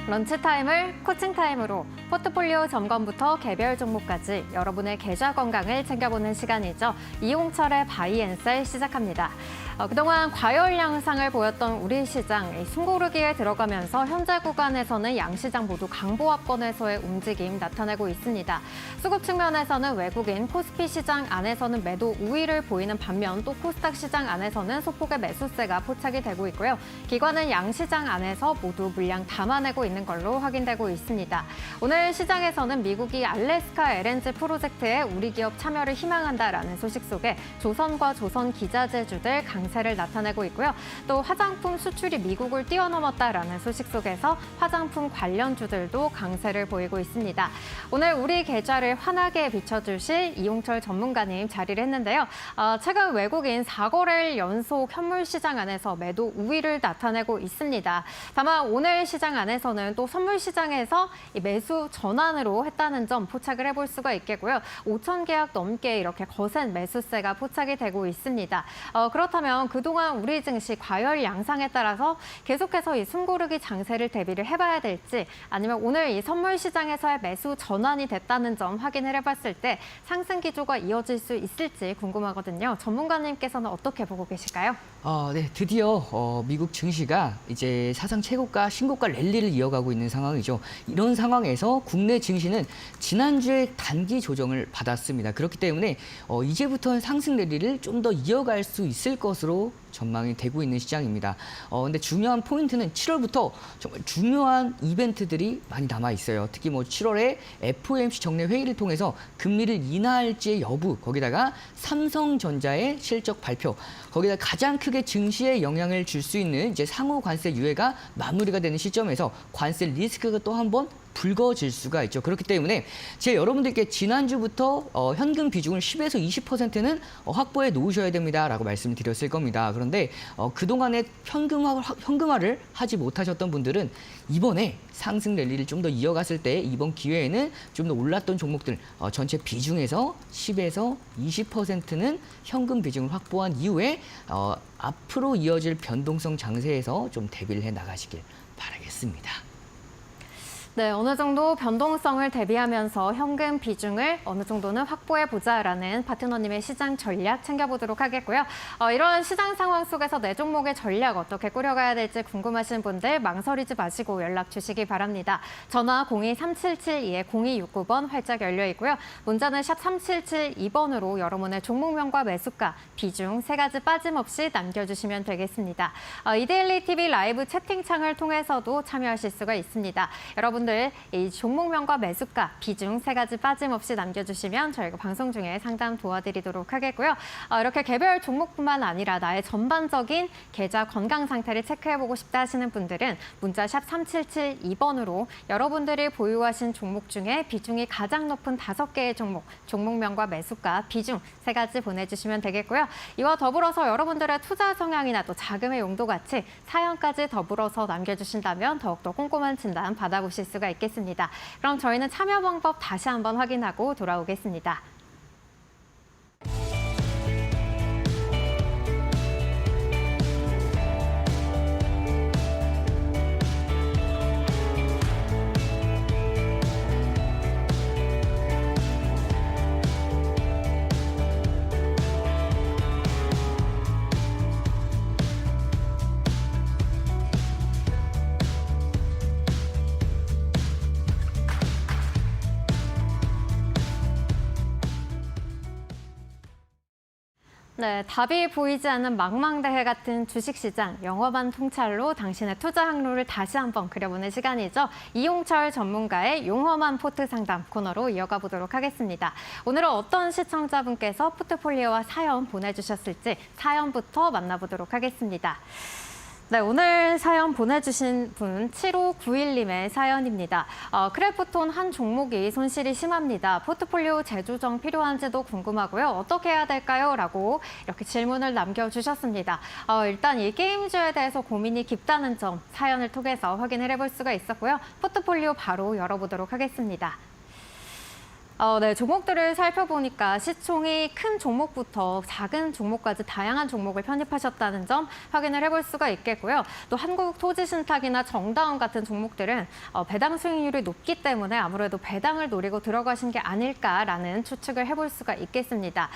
런치타임을 코칭타임으로 포트폴리오 점검부터 개별 종목까지 여러분의 계좌 건강을 챙겨보는 시간이죠. 이용철의 바이앤셀 시작합니다. 그동안 과열 양상을 보였던 우리 시장, 숨고르기에 들어가면서 현재 구간에서는 양시장 모두 강보합권에서의 움직임 나타내고 있습니다. 수급 측면에서는 외국인 코스피 시장 안에서는 매도 우위를 보이는 반면 또 코스닥 시장 안에서는 소폭의 매수세가 포착이 되고 있고요. 기관은 양시장 안에서 모두 물량 담아내고 있는 걸로 확인되고 있습니다. 오늘 시장에서는 미국이 알래스카 LNG 프로젝트에 우리 기업 참여를 희망한다라는 소식 속에 조선과 조선 기자재주들 강세를 나타내고 있고요. 또 화장품 수출이 미국을 뛰어넘었다라는 소식 속에서 화장품 관련주들도 강세를 보이고 있습니다. 오늘 우리 계좌를 환하게 비춰주실 이용철 전문가님 자리를 했는데요. 최근 외국인 4거래일 연속 현물 시장 안에서 매도 우위를 나타내고 있습니다. 다만 오늘 시장 안에서는 또 선물 시장에서 매수 전환으로 했다는 점 포착을 해볼 수가 있겠고요. 5천 계약 넘게 이렇게 거센 매수세가 포착이 되고 있습니다. 그렇다면 그동안 우리 증시 과열 양상에 따라서 계속해서 이 숨고르기 장세를 대비를 해봐야 될지 아니면 오늘 이 선물 시장에서의 매수 전환이 됐다는 점 확인을 해봤을 때 상승 기조가 이어질 수 있을지 궁금하거든요. 전문가님께서는 어떻게 보고 계실까요? 네, 드디어 미국 증시가 이제 사상 최고가 신고가 랠리를 이어가고 있는 상황이죠. 이런 상황에서 국내 증시는 지난주에 단기 조정을 받았습니다. 그렇기 때문에 이제부터는 상승 랠리를 좀 더 이어갈 수 있을 것으로 전망이 되고 있는 시장입니다. 근데 중요한 포인트는 7월부터 정말 중요한 이벤트들이 많이 남아 있어요. 특히 7월에 FOMC 정례 회의를 통해서 금리를 인하할지의 여부, 거기다가 삼성전자의 실적 발표, 거기다 가장 크게 증시에 영향을 줄 수 있는 이제 상호 관세 유예가 마무리가 되는 시점에서 관세 리스크가 또 한 번 불거질 수가 있죠. 그렇기 때문에 제가 여러분들께 지난주부터 현금 비중을 10에서 20%는 확보해 놓으셔야 됩니다라고 말씀을 드렸을 겁니다. 그런데 그동안에 현금화를 하지 못하셨던 분들은 이번에 상승 랠리를 좀 더 이어갔을 때 이번 기회에는 좀 더 올랐던 종목들 전체 비중에서 10에서 20%는 현금 비중을 확보한 이후에 앞으로 이어질 변동성 장세에서 좀 대비를 해 나가시길 바라겠습니다. 네, 어느 정도 변동성을 대비하면서 현금 비중을 어느 정도는 확보해보자라는 파트너님의 시장 전략 챙겨보도록 하겠고요. 이런 시장 상황 속에서 내 종목의 전략 어떻게 꾸려가야 될지 궁금하신 분들 망설이지 마시고 연락 주시기 바랍니다. 전화 02-3772-0269번 활짝 열려 있고요. 문자는 샵 3772번으로 여러분의 종목명과 매수가, 비중 세 가지 빠짐없이 남겨주시면 되겠습니다. 이데일리 TV 라이브 채팅창을 통해서도 참여하실 수가 있습니다. 여러분 이 종목명과 매수가, 비중 세 가지 빠짐없이 남겨주시면 저희가 방송 중에 상담 도와드리도록 하겠고요. 이렇게 개별 종목뿐만 아니라 나의 전반적인 계좌 건강 상태를 체크해보고 싶다 하시는 분들은 문자 샵 3772번으로 여러분들이 보유하신 종목 중에 비중이 가장 높은 5개의 종목, 종목명과 매수가, 비중 세 가지 보내주시면 되겠고요. 이와 더불어서 여러분들의 투자 성향이나 또 자금의 용도 같이 사연까지 더불어서 남겨주신다면 더욱더 꼼꼼한 진단 받아보실 수가 있겠습니다. 그럼 저희는 참여 방법 다시 한번 확인하고 돌아오겠습니다. 네, 답이 보이지 않는 망망대해 같은 주식시장, 영업한 통찰로 당신의 투자 항로를 다시 한번 그려보는 시간이죠. 이용철 전문가의 용험한 포트 상담 코너로 이어가 보도록 하겠습니다. 오늘은 어떤 시청자분께서 포트폴리오와 사연 보내주셨을지 사연부터 만나보도록 하겠습니다. 네, 오늘 사연 보내주신 분 7591님의 사연입니다. 크래프톤 한 종목이 손실이 심합니다. 포트폴리오 재조정 필요한지도 궁금하고요. 어떻게 해야 될까요? 라고 이렇게 질문을 남겨주셨습니다. 일단 이 게임주에 대해서 고민이 깊다는 점 사연을 통해서 확인을 해볼 수가 있었고요. 포트폴리오 바로 열어보도록 하겠습니다. 네, 종목들을 살펴보니까 시총이 큰 종목부터 작은 종목까지 다양한 종목을 편입하셨다는 점 확인을 해볼 수가 있겠고요. 또 한국토지신탁이나 정다운 같은 종목들은 배당 수익률이 높기 때문에 아무래도 배당을 노리고 들어가신 게 아닐까라는 추측을 해볼 수가 있겠습니다.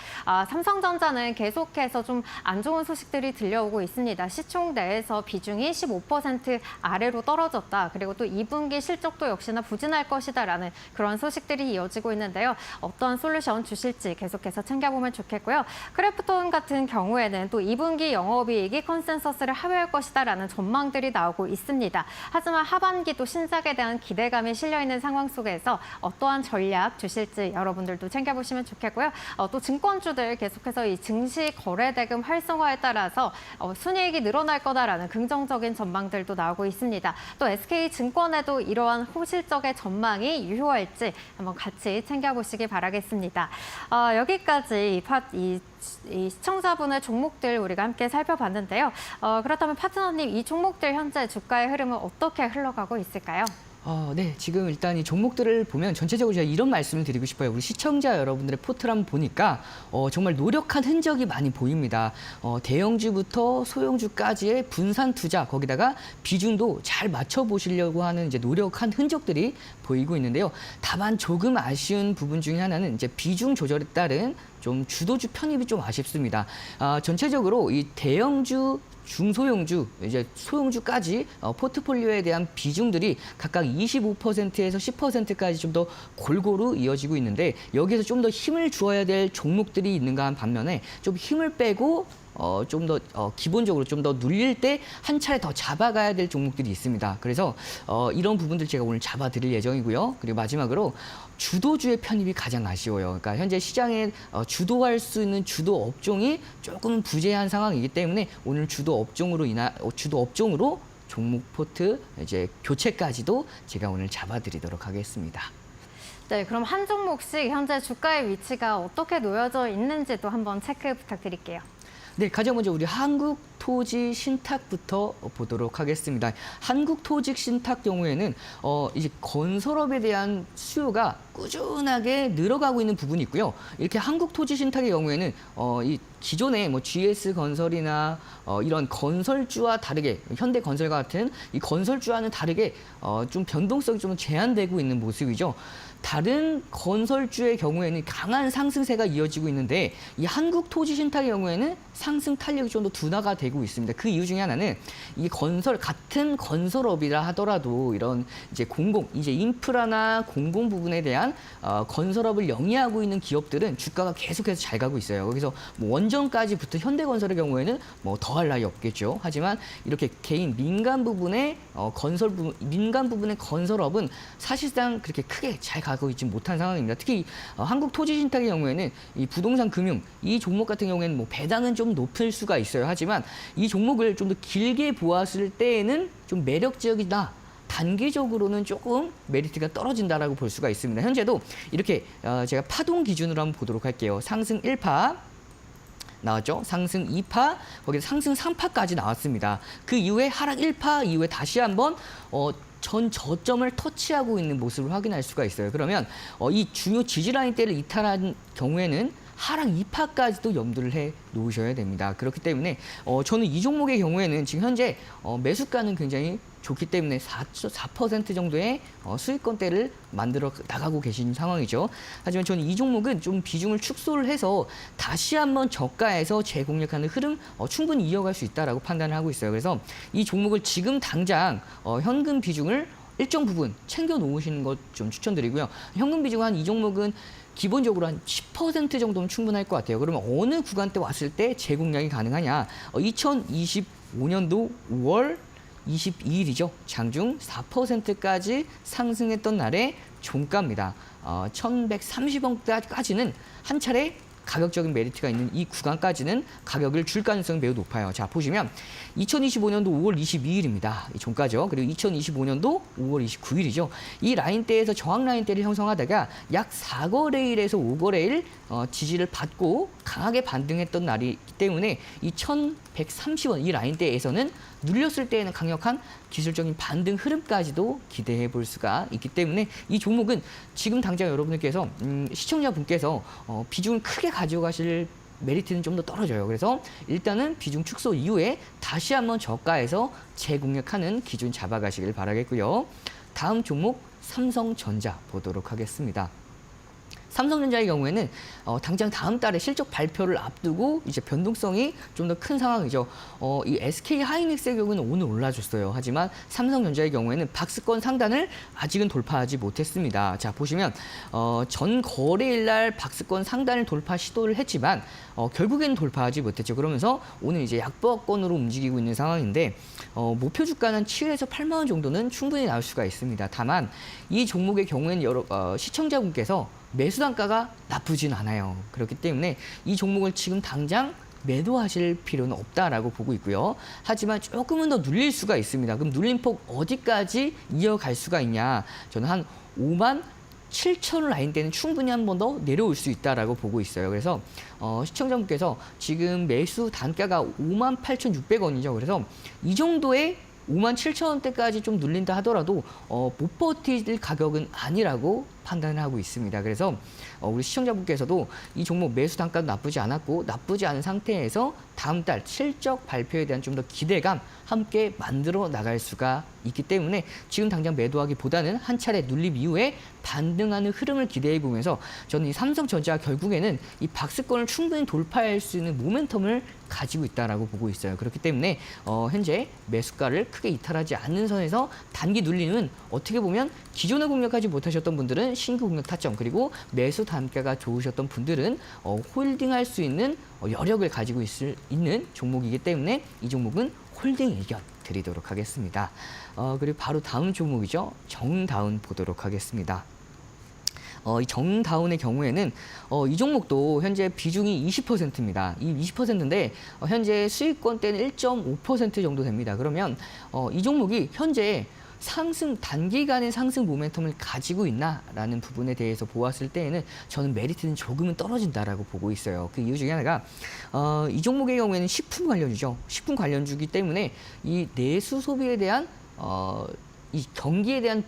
삼성전자는 계속해서 좀 안 좋은 소식들이 들려오고 있습니다. 시총 내에서 비중이 15% 아래로 떨어졌다. 그리고 또 2분기 실적도 역시나 부진할 것이다라는 그런 소식들이 이어지고 있는데요. 어떠한 솔루션 주실지 계속해서 챙겨보면 좋겠고요. 크래프톤 같은 경우에는 또 2분기 영업이익이 컨센서스를 하회할 것이다라는 전망들이 나오고 있습니다. 하지만 하반기 또 신작에 대한 기대감이 실려있는 상황 속에서 어떠한 전략 주실지 여러분들도 챙겨보시면 좋겠고요. 또 증권주들 계속해서 이 증시 거래대금 활성화에 따라서 순이익이 늘어날 거다라는 긍정적인 전망들도 나오고 있습니다. 또 SK증권에도 이러한 호실적의 전망이 유효할지 한번 같이 챙겨보시기 바라겠습니다. 여기까지 이 시청자분의 종목들 우리가 함께 살펴봤는데요. 그렇다면 파트너님, 이 종목들 현재 주가의 흐름은 어떻게 흘러가고 있을까요? 네, 지금 일단 이 종목들을 보면 전체적으로 제가 이런 말씀을 드리고 싶어요. 우리 시청자 여러분들의 포트를 한번 보니까 정말 노력한 흔적이 많이 보입니다. 대형주부터 소형주까지의 분산 투자, 거기다가 비중도 잘 맞춰보시려고 하는 이제 노력한 흔적들이 보이고 있는데요. 다만 조금 아쉬운 부분 중에 하나는 이제 비중 조절에 따른 좀 주도주 편입이 좀 아쉽습니다. 전체적으로 이 대형주, 중소형주, 이제 소형주까지 포트폴리오에 대한 비중들이 각각 25%에서 10%까지 좀 더 골고루 이어지고 있는데, 여기에서 좀 더 힘을 주어야 될 종목들이 있는가 한 반면에 좀 힘을 빼고 좀 더 기본적으로 좀 더 눌릴 때 한 차례 더 잡아가야 될 종목들이 있습니다. 그래서 이런 부분들 제가 오늘 잡아드릴 예정이고요. 그리고 마지막으로 주도주의 편입이 가장 아쉬워요. 그러니까 현재 시장에 주도할 수 있는 주도 업종이 조금 부재한 상황이기 때문에 오늘 주도 업종으로 종목 포트 이제 교체까지도 제가 오늘 잡아드리도록 하겠습니다. 네, 그럼 한 종목씩 현재 주가의 위치가 어떻게 놓여져 있는지도 한번 체크 부탁드릴게요. 네, 가장 먼저 우리 한국토지신탁부터 보도록 하겠습니다. 한국토지신탁 경우에는 이제 건설업에 대한 수요가 꾸준하게 늘어가고 있는 부분이 있고요. 이렇게 한국토지신탁의 경우에는 이 기존의 뭐 GS건설이나 이런 건설주와 다르게, 현대건설과 같은 이 건설주와는 다르게 좀 변동성이 좀 제한되고 있는 모습이죠. 다른 건설주의 경우에는 강한 상승세가 이어지고 있는데, 이 한국토지신탁의 경우에는 상승 탄력이 좀 더 둔화가 되고 있습니다. 그 이유 중에 하나는 이 같은 건설업이라 하더라도 이런 이제 이제 인프라나 공공 부분에 대한 건설업을 영위하고 있는 기업들은 주가가 계속해서 잘 가고 있어요. 거기서 뭐 원전까지부터 현대건설의 경우에는 뭐 더할 나위 없겠죠. 하지만 이렇게 개인 민간 부분의 건설업은 사실상 그렇게 크게 잘 가고 있지 못한 상황입니다. 특히 한국토지신탁의 경우에는 이 부동산 금융, 이 종목 같은 경우에는 뭐 배당은 좀 높을 수가 있어요. 하지만 이 종목을 좀 더 길게 보았을 때에는 좀 매력적이다. 단기적으로는 조금 메리트가 떨어진다라고 볼 수가 있습니다. 현재도 이렇게 제가 파동 기준으로 한번 보도록 할게요. 상승 1파 나왔죠? 상승 2파, 거기서 상승 3파까지 나왔습니다. 그 이후에 하락 1파 이후에 다시 한번 전 저점을 터치하고 있는 모습을 확인할 수가 있어요. 그러면 이 중요 지지라인대를 이탈한 경우에는 하락 2파까지도 염두를 해 놓으셔야 됩니다. 그렇기 때문에 저는 이 종목의 경우에는 지금 현재 매수가는 굉장히 좋기 때문에 4% 정도의 수익권대를 만들어 나가고 계신 상황이죠. 하지만 저는 이 종목은 좀 비중을 축소를 해서 다시 한번 저가에서 재공략하는 흐름 충분히 이어갈 수 있다라고 판단을 하고 있어요. 그래서 이 종목을 지금 당장 현금 비중을 일정 부분 챙겨 놓으시는 것 좀 추천드리고요. 현금 비중 한 이 종목은 기본적으로 한 10% 정도면 충분할 것 같아요. 그러면 어느 구간대 왔을 때 재공략이 가능하냐? 2025년도 5월 22일이죠. 장중 4%까지 상승했던 날의 종가입니다. 1,130원까지는 한 차례 가격적인 메리트가 있는 이 구간까지는 가격을 줄 가능성이 매우 높아요. 자, 보시면 2025년도 5월 22일입니다. 이 종가죠. 그리고 2025년도 5월 29일이죠. 이 라인대에서 저항 라인대를 형성하다가 약 4거래일에서 5거래일 지지를 받고 강하게 반등했던 날이기 때문에 이 1130원 이 라인대에서는 눌렸을 때에는 강력한 기술적인 반등 흐름까지도 기대해 볼 수가 있기 때문에 이 종목은 지금 당장 여러분들께서 시청자분께서 비중을 크게 가져가실 메리트는 좀 더 떨어져요. 그래서 일단은 비중 축소 이후에 다시 한번 저가에서 재공략하는 기준 잡아가시길 바라겠고요. 다음 종목 삼성전자 보도록 하겠습니다. 삼성전자의 경우에는 당장 다음 달에 실적 발표를 앞두고 이제 변동성이 좀 더 큰 상황이죠. 이 SK 하이닉스의 경우는 오늘 올라줬어요. 하지만 삼성전자의 경우에는 박스권 상단을 아직은 돌파하지 못했습니다. 자, 보시면 전 거래일 날 박스권 상단을 돌파 시도를 했지만 결국에는 돌파하지 못했죠. 그러면서 오늘 이제 약보합권으로 움직이고 있는 상황인데 목표 주가는 7에서 8만 원 정도는 충분히 나올 수가 있습니다. 다만 이 종목의 경우에는 시청자분께서 매수 단가가 나쁘진 않아요. 그렇기 때문에 이 종목을 지금 당장 매도하실 필요는 없다라고 보고 있고요. 하지만 조금은 더 눌릴 수가 있습니다. 그럼 눌림폭 어디까지 이어갈 수가 있냐? 저는 한 5만 7천 라인대는 충분히 한 번 더 내려올 수 있다라고 보고 있어요. 그래서 시청자분께서 지금 매수 단가가 5만 8,600원이죠. 그래서 이 정도의 5만 7천 원대까지 좀 눌린다 하더라도 못 버틸 가격은 아니라고 판단을 하고 있습니다. 그래서 우리 시청자분께서도 이 종목 매수 단가도 나쁘지 않았고 나쁘지 않은 상태에서 다음 달 실적 발표에 대한 좀 더 기대감 함께 만들어 나갈 수가 있기 때문에 지금 당장 매도하기보다는 한 차례 눌림 이후에 반등하는 흐름을 기대해 보면서 저는 이 삼성전자가 결국에는 이 박스권을 충분히 돌파할 수 있는 모멘텀을 가지고 있다라고 보고 있어요. 그렇기 때문에 현재 매수가를 크게 이탈하지 않는 선에서 단기 눌림은 어떻게 보면 기존에 공략하지 못하셨던 분들은 신규 공략 타점 그리고 매수 단가가 좋으셨던 분들은 홀딩할 수 있는 여력을 가지고 있는 종목이기 때문에 이 종목은 홀딩 의견 드리도록 하겠습니다. 그리고 바로 다음 종목이죠. 정다운 보도록 하겠습니다. 이 정다운의 경우에는 이 종목도 현재 비중이 20%입니다. 이 20%인데 현재 수익권대는 1.5% 정도 됩니다. 그러면 이 종목이 현재 단기간의 상승 모멘텀을 가지고 있나라는 부분에 대해서 보았을 때에는 저는 메리트는 조금은 떨어진다라고 보고 있어요. 그 이유 중에 하나가 이 종목의 경우에는 식품 관련주죠. 식품 관련주기 때문에 이 내수 소비에 대한 이 경기에 대한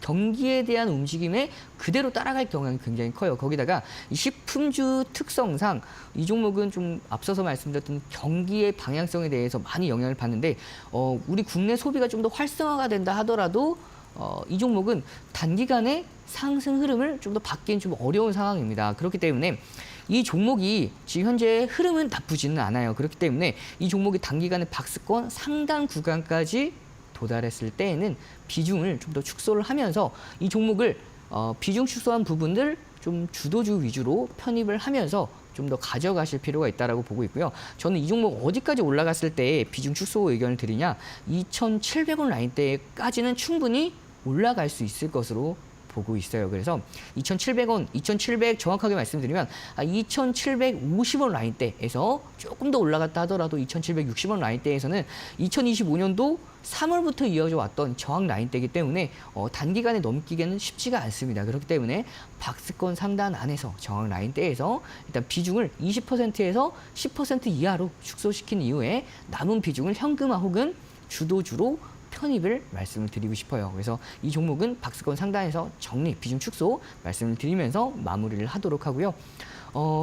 경기에 대한 움직임에 그대로 따라갈 경향이 굉장히 커요. 거기다가 이 식품주 특성상 이 종목은 좀 앞서서 말씀드렸던 경기의 방향성에 대해서 많이 영향을 받는데 우리 국내 소비가 좀 더 활성화가 된다 하더라도 이 종목은 단기간에 상승 흐름을 좀 더 받기는 좀 어려운 상황입니다. 그렇기 때문에 이 종목이 지금 현재 흐름은 나쁘지는 않아요. 그렇기 때문에 이 종목이 단기간에 박스권 상단 구간까지 도달했을 때에는 비중을 좀 더 축소를 하면서 이 종목을 비중 축소한 부분들 좀 주도주 위주로 편입을 하면서 좀 더 가져가실 필요가 있다고 보고 있고요. 저는 이 종목 어디까지 올라갔을 때 비중 축소 의견을 드리냐 2,700원 라인대까지는 충분히 올라갈 수 있을 것으로 보고 있어요. 그래서 2,700원, 2,700 정확하게 말씀드리면 2,750원 라인대에서 조금 더 올라갔다 하더라도 2,760원 라인대에서는 2025년도 3월부터 이어져 왔던 저항 라인대이기 때문에 단기간에 넘기기는 쉽지가 않습니다. 그렇기 때문에 박스권 상단 안에서 저항 라인대에서 일단 비중을 20%에서 10% 이하로 축소시킨 이후에 남은 비중을 현금화 혹은 주도주로 편입을 말씀을 드리고 싶어요. 그래서 이 종목은 박스권 상단에서 정리, 비중 축소 말씀을 드리면서 마무리를 하도록 하고요.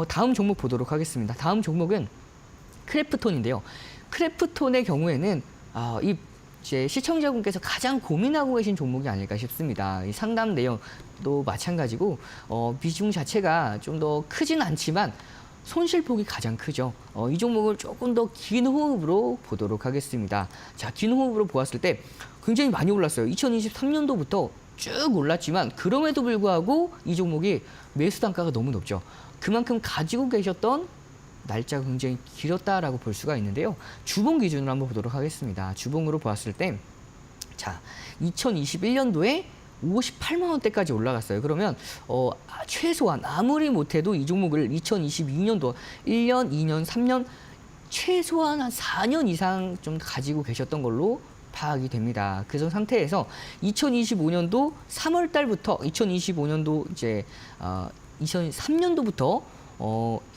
다음 종목 보도록 하겠습니다. 다음 종목은 크래프톤인데요. 크래프톤의 경우에는 이제 시청자분께서 가장 고민하고 계신 종목이 아닐까 싶습니다. 이 상담 내용도 마찬가지고 비중 자체가 좀 더 크진 않지만 손실폭이 가장 크죠. 이 종목을 조금 더 긴 호흡으로 보도록 하겠습니다. 자, 긴 호흡으로 보았을 때 굉장히 많이 올랐어요. 2023년도부터 쭉 올랐지만 그럼에도 불구하고 이 종목이 매수 단가가 너무 높죠. 그만큼 가지고 계셨던 날짜가 굉장히 길었다라고 볼 수가 있는데요. 주봉 기준으로 한번 보도록 하겠습니다. 주봉으로 보았을 때 자, 2021년도에 58만 원대까지 올라갔어요. 그러면 최소한 아무리 못해도 이 종목을 2022년도 1년, 2년, 3년 최소한 한 4년 이상 좀 가지고 계셨던 걸로 파악이 됩니다. 그 상태에서 2025년도 3월 달부터 2025년도 이제 2003년도부터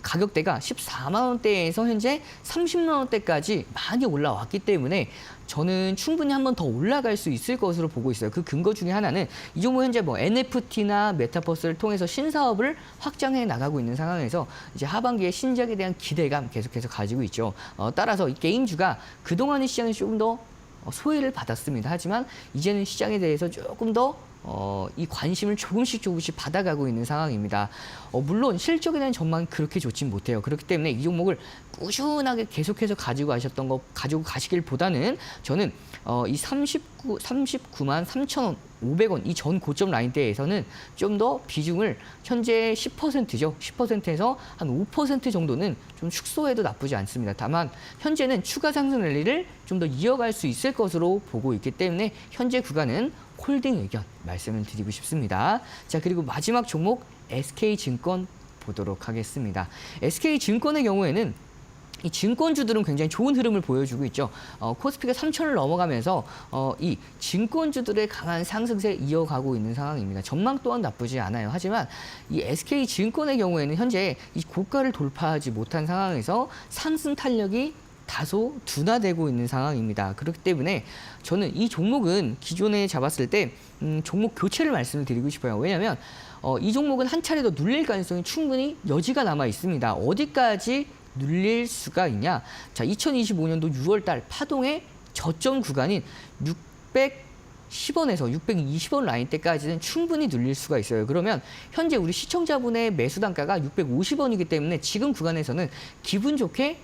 가격대가 14만 원대에서 현재 30만 원대까지 많이 올라왔기 때문에 저는 충분히 한 번 더 올라갈 수 있을 것으로 보고 있어요. 그 근거 중에 하나는 이 종목 현재 뭐 NFT나 메타버스를 통해서 신사업을 확장해 나가고 있는 상황에서 이제 하반기에 신작에 대한 기대감 계속해서 가지고 있죠. 따라서 이 게임주가 그동안의 시장에 조금 더 소외를 받았습니다. 하지만 이제는 시장에 대해서 조금 더 이 관심을 조금씩 받아가고 있는 상황입니다. 물론 실적에 대한 전망은 그렇게 좋진 못해요. 그렇기 때문에 이 종목을 꾸준하게 계속해서 가지고 가시길 보다는 저는 이 39만 3,500원 이 전 고점 라인대에서는 좀 더 비중을 현재 10%죠. 10%에서 한 5% 정도는 좀 축소해도 나쁘지 않습니다. 다만 현재는 추가 상승 랠리를 좀 더 이어갈 수 있을 것으로 보고 있기 때문에 현재 구간은 홀딩 의견 말씀을 드리고 싶습니다. 자, 그리고 마지막 종목 SK증권 보도록 하겠습니다. SK증권의 경우에는 이 증권주들은 굉장히 좋은 흐름을 보여주고 있죠. 코스피가 3,000을 넘어가면서 이 증권주들의 강한 상승세 이어가고 있는 상황입니다. 전망 또한 나쁘지 않아요. 하지만 이 SK증권의 경우에는 현재 이 고가를 돌파하지 못한 상황에서 상승 탄력이 다소 둔화되고 있는 상황입니다. 그렇기 때문에 저는 이 종목은 기존에 잡았을 때 종목 교체를 말씀을 드리고 싶어요. 왜냐하면 이 종목은 한 차례 더 눌릴 가능성이 충분히 여지가 남아 있습니다. 어디까지 눌릴 수가 있냐? 자, 2025년도 6월달 파동의 저점 구간인 610원에서 620원 라인대까지는 충분히 눌릴 수가 있어요. 그러면 현재 우리 시청자분의 매수 단가가 650원이기 때문에 지금 구간에서는 기분 좋게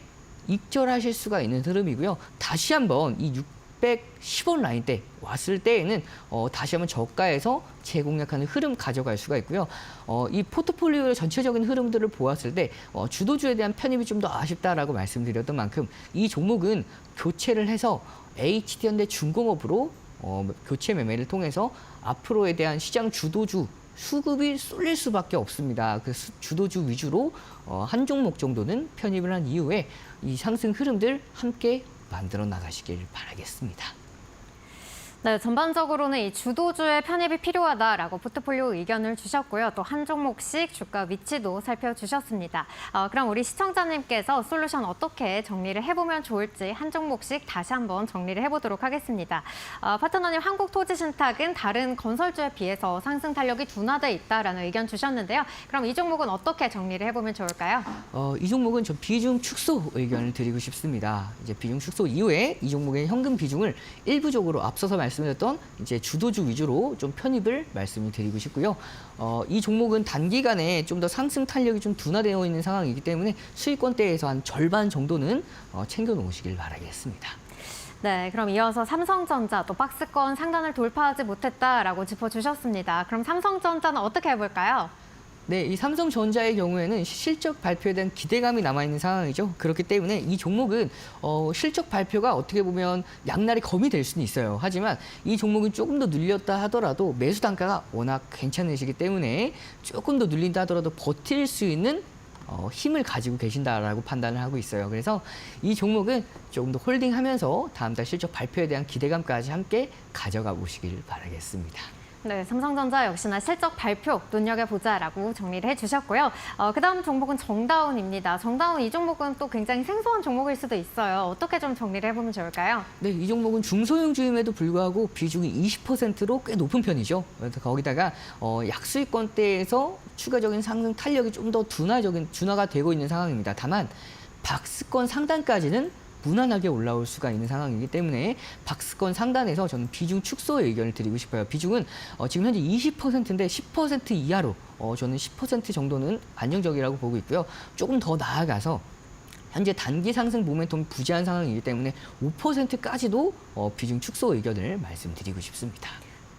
익절하실 수가 있는 흐름이고요. 다시 한번 이 610원 라인대 왔을 때에는 다시 한번 저가에서 재공략하는 흐름 가져갈 수가 있고요. 이 포트폴리오의 전체적인 흐름들을 보았을 때 주도주에 대한 편입이 좀 더 아쉽다라고 말씀드렸던 만큼 이 종목은 교체를 해서 HT현대 중공업으로 교체 매매를 통해서 앞으로에 대한 시장 주도주 수급이 쏠릴 수밖에 없습니다. 그 주도주 위주로 한 종목 정도는 편입을 한 이후에 이 상승 흐름들 함께 만들어 나가시길 바라겠습니다. 네, 전반적으로는 이 주도주의 편입이 필요하다라고 포트폴리오 의견을 주셨고요. 또 한 종목씩 주가 위치도 살펴주셨습니다. 그럼 우리 시청자님께서 솔루션 어떻게 정리를 해보면 좋을지 한 종목씩 다시 한번 정리를 해보도록 하겠습니다. 파트너님, 한국토지신탁은 다른 건설주에 비해서 상승 탄력이 둔화돼 있다라는 의견 주셨는데요. 그럼 이 종목은 어떻게 정리를 해보면 좋을까요? 이 종목은 저 비중 축소 의견을 드리고 싶습니다. 이제 비중 축소 이후에 이 종목의 현금 비중을 일부적으로 앞서서 말씀드렸던 이제 주도주 위주로 좀 편입을 말씀을 드리고 싶고요. 이 종목은 단기간에 좀 더 상승 탄력이 좀 둔화되어 있는 상황이기 때문에 수익권대에서 한 절반 정도는 챙겨 놓으시길 바라겠습니다. 네, 그럼 이어서 삼성전자 또 박스권 상단을 돌파하지 못했다라고 짚어주셨습니다. 그럼 삼성전자는 어떻게 해볼까요? 네, 이 삼성전자의 경우에는 실적 발표에 대한 기대감이 남아있는 상황이죠. 그렇기 때문에 이 종목은 실적 발표가 어떻게 보면 양날의 검이 될 수는 있어요. 하지만 이 종목은 조금 더 눌렸다 하더라도 매수 단가가 워낙 괜찮으시기 때문에 조금 더 눌린다 하더라도 버틸 수 있는 힘을 가지고 계신다라고 판단을 하고 있어요. 그래서 이 종목은 조금 더 홀딩하면서 다음 달 실적 발표에 대한 기대감까지 함께 가져가 보시길 바라겠습니다. 네, 삼성전자 역시나 실적 발표 눈여겨보자라고 정리를 해주셨고요. 그다음 종목은 정다운입니다. 정다운 이 종목은 또 굉장히 생소한 종목일 수도 있어요. 어떻게 좀 정리를 해보면 좋을까요? 네, 이 종목은 중소형주임에도 불구하고 비중이 20%로 꽤 높은 편이죠. 그래서 거기다가 약수익권대에서 추가적인 상승 탄력이 좀 더 둔화가 되고 있는 상황입니다. 다만 박스권 상단까지는 무난하게 올라올 수가 있는 상황이기 때문에 박스권 상단에서 저는 비중 축소의 의견을 드리고 싶어요. 비중은 지금 현재 20%인데 10% 이하로 저는 10% 정도는 안정적이라고 보고 있고요. 조금 더 나아가서 현재 단기 상승 모멘텀이 부재한 상황이기 때문에 5%까지도 비중 축소 의견을 말씀드리고 싶습니다.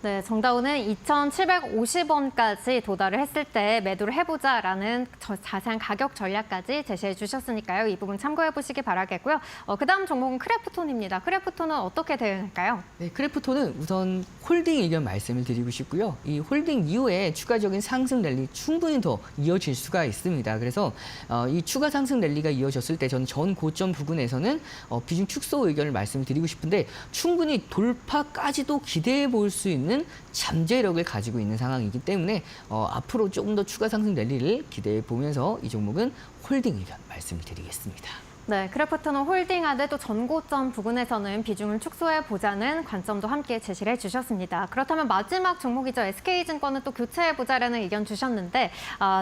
네, 정다운은 2,750원까지 도달을 했을 때 매도를 해보자라는 자세한 가격 전략까지 제시해 주셨으니까요. 이 부분 참고해 보시기 바라겠고요. 그다음 종목은 크래프톤입니다. 크래프톤은 어떻게 대응할까요? 네, 크래프톤은 우선 홀딩 의견 말씀을 드리고 싶고요. 이 홀딩 이후에 추가적인 상승 랠리 충분히 더 이어질 수가 있습니다. 그래서 이 추가 상승 랠리가 이어졌을 때 저는 전 고점 부근에서는 비중 축소 의견을 말씀드리고 싶은데 충분히 돌파까지도 기대해 볼 수 있는 않는 잠재력을 가지고 있는 상황이기 때문에 앞으로 조금 더 추가 상승 랠리를 기대해 보면서 이 종목은 홀딩 의견 말씀을 드리겠습니다. 네, 크래프톤은 홀딩하되 또 전고점 부근에서는 비중을 축소해 보자는 관점도 함께 제시를 해주셨습니다. 그렇다면 마지막 종목이죠. SK증권은 또 교체해 보자라는 의견 주셨는데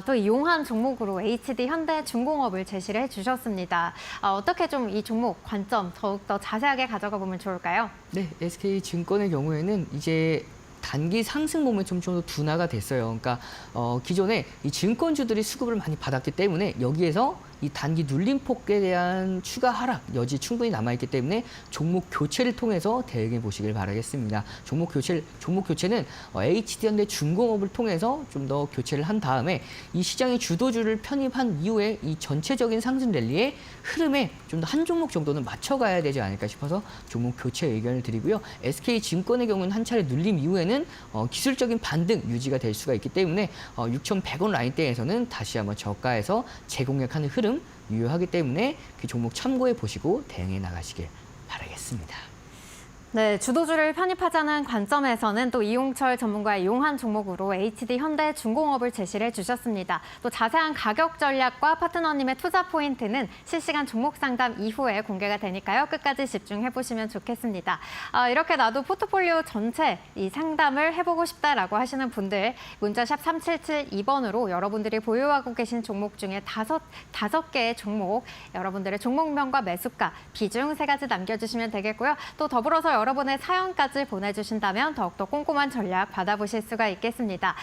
또 이용한 종목으로 HD 현대중공업을 제시를 해주셨습니다. 어떻게 좀 이 종목 관점 더욱더 자세하게 가져가 보면 좋을까요? 네, SK증권의 경우에는 이제 단기 상승 모멘텀 좀 더 둔화가 됐어요. 그러니까 기존에 이 증권주들이 수급을 많이 받았기 때문에 여기에서 이 단기 눌림폭에 대한 추가 하락 여지 충분히 남아있기 때문에 종목 교체를 통해서 대응해 보시길 바라겠습니다. 종목 교체는 HD현대 중공업을 통해서 좀 더 교체를 한 다음에 이 시장의 주도주를 편입한 이후에 이 전체적인 상승 랠리의 흐름에 좀 더 한 종목 정도는 맞춰가야 되지 않을까 싶어서 종목 교체 의견을 드리고요. SK증권의 경우는 한 차례 눌림 이후에는 기술적인 반등 유지가 될 수가 있기 때문에 6,100원 라인대에서는 다시 한번 저가에서 재공략하는 흐름 유효하기 때문에 그 종목 참고해 보시고 대응해 나가시길 바라겠습니다. 네, 주도주를 편입하자는 관점에서는 또 이용철 전문가의 용한 종목으로 HD 현대중공업을 제시를 해주셨습니다. 또 자세한 가격 전략과 파트너님의 투자 포인트는 실시간 종목 상담 이후에 공개가 되니까요. 끝까지 집중해보시면 좋겠습니다. 이렇게 나도 포트폴리오 전체 이 상담을 해보고 싶다라고 하시는 분들 문자샵 3772번으로 여러분들이 보유하고 계신 종목 중에 다섯 개의 종목, 여러분들의 종목명과 매수가, 비중 3가지 남겨주시면 되겠고요. 또 더불어서 여러분의 사연까지 보내주신다면 더욱더 꼼꼼한 전략 받아보실 수가 있겠습니다.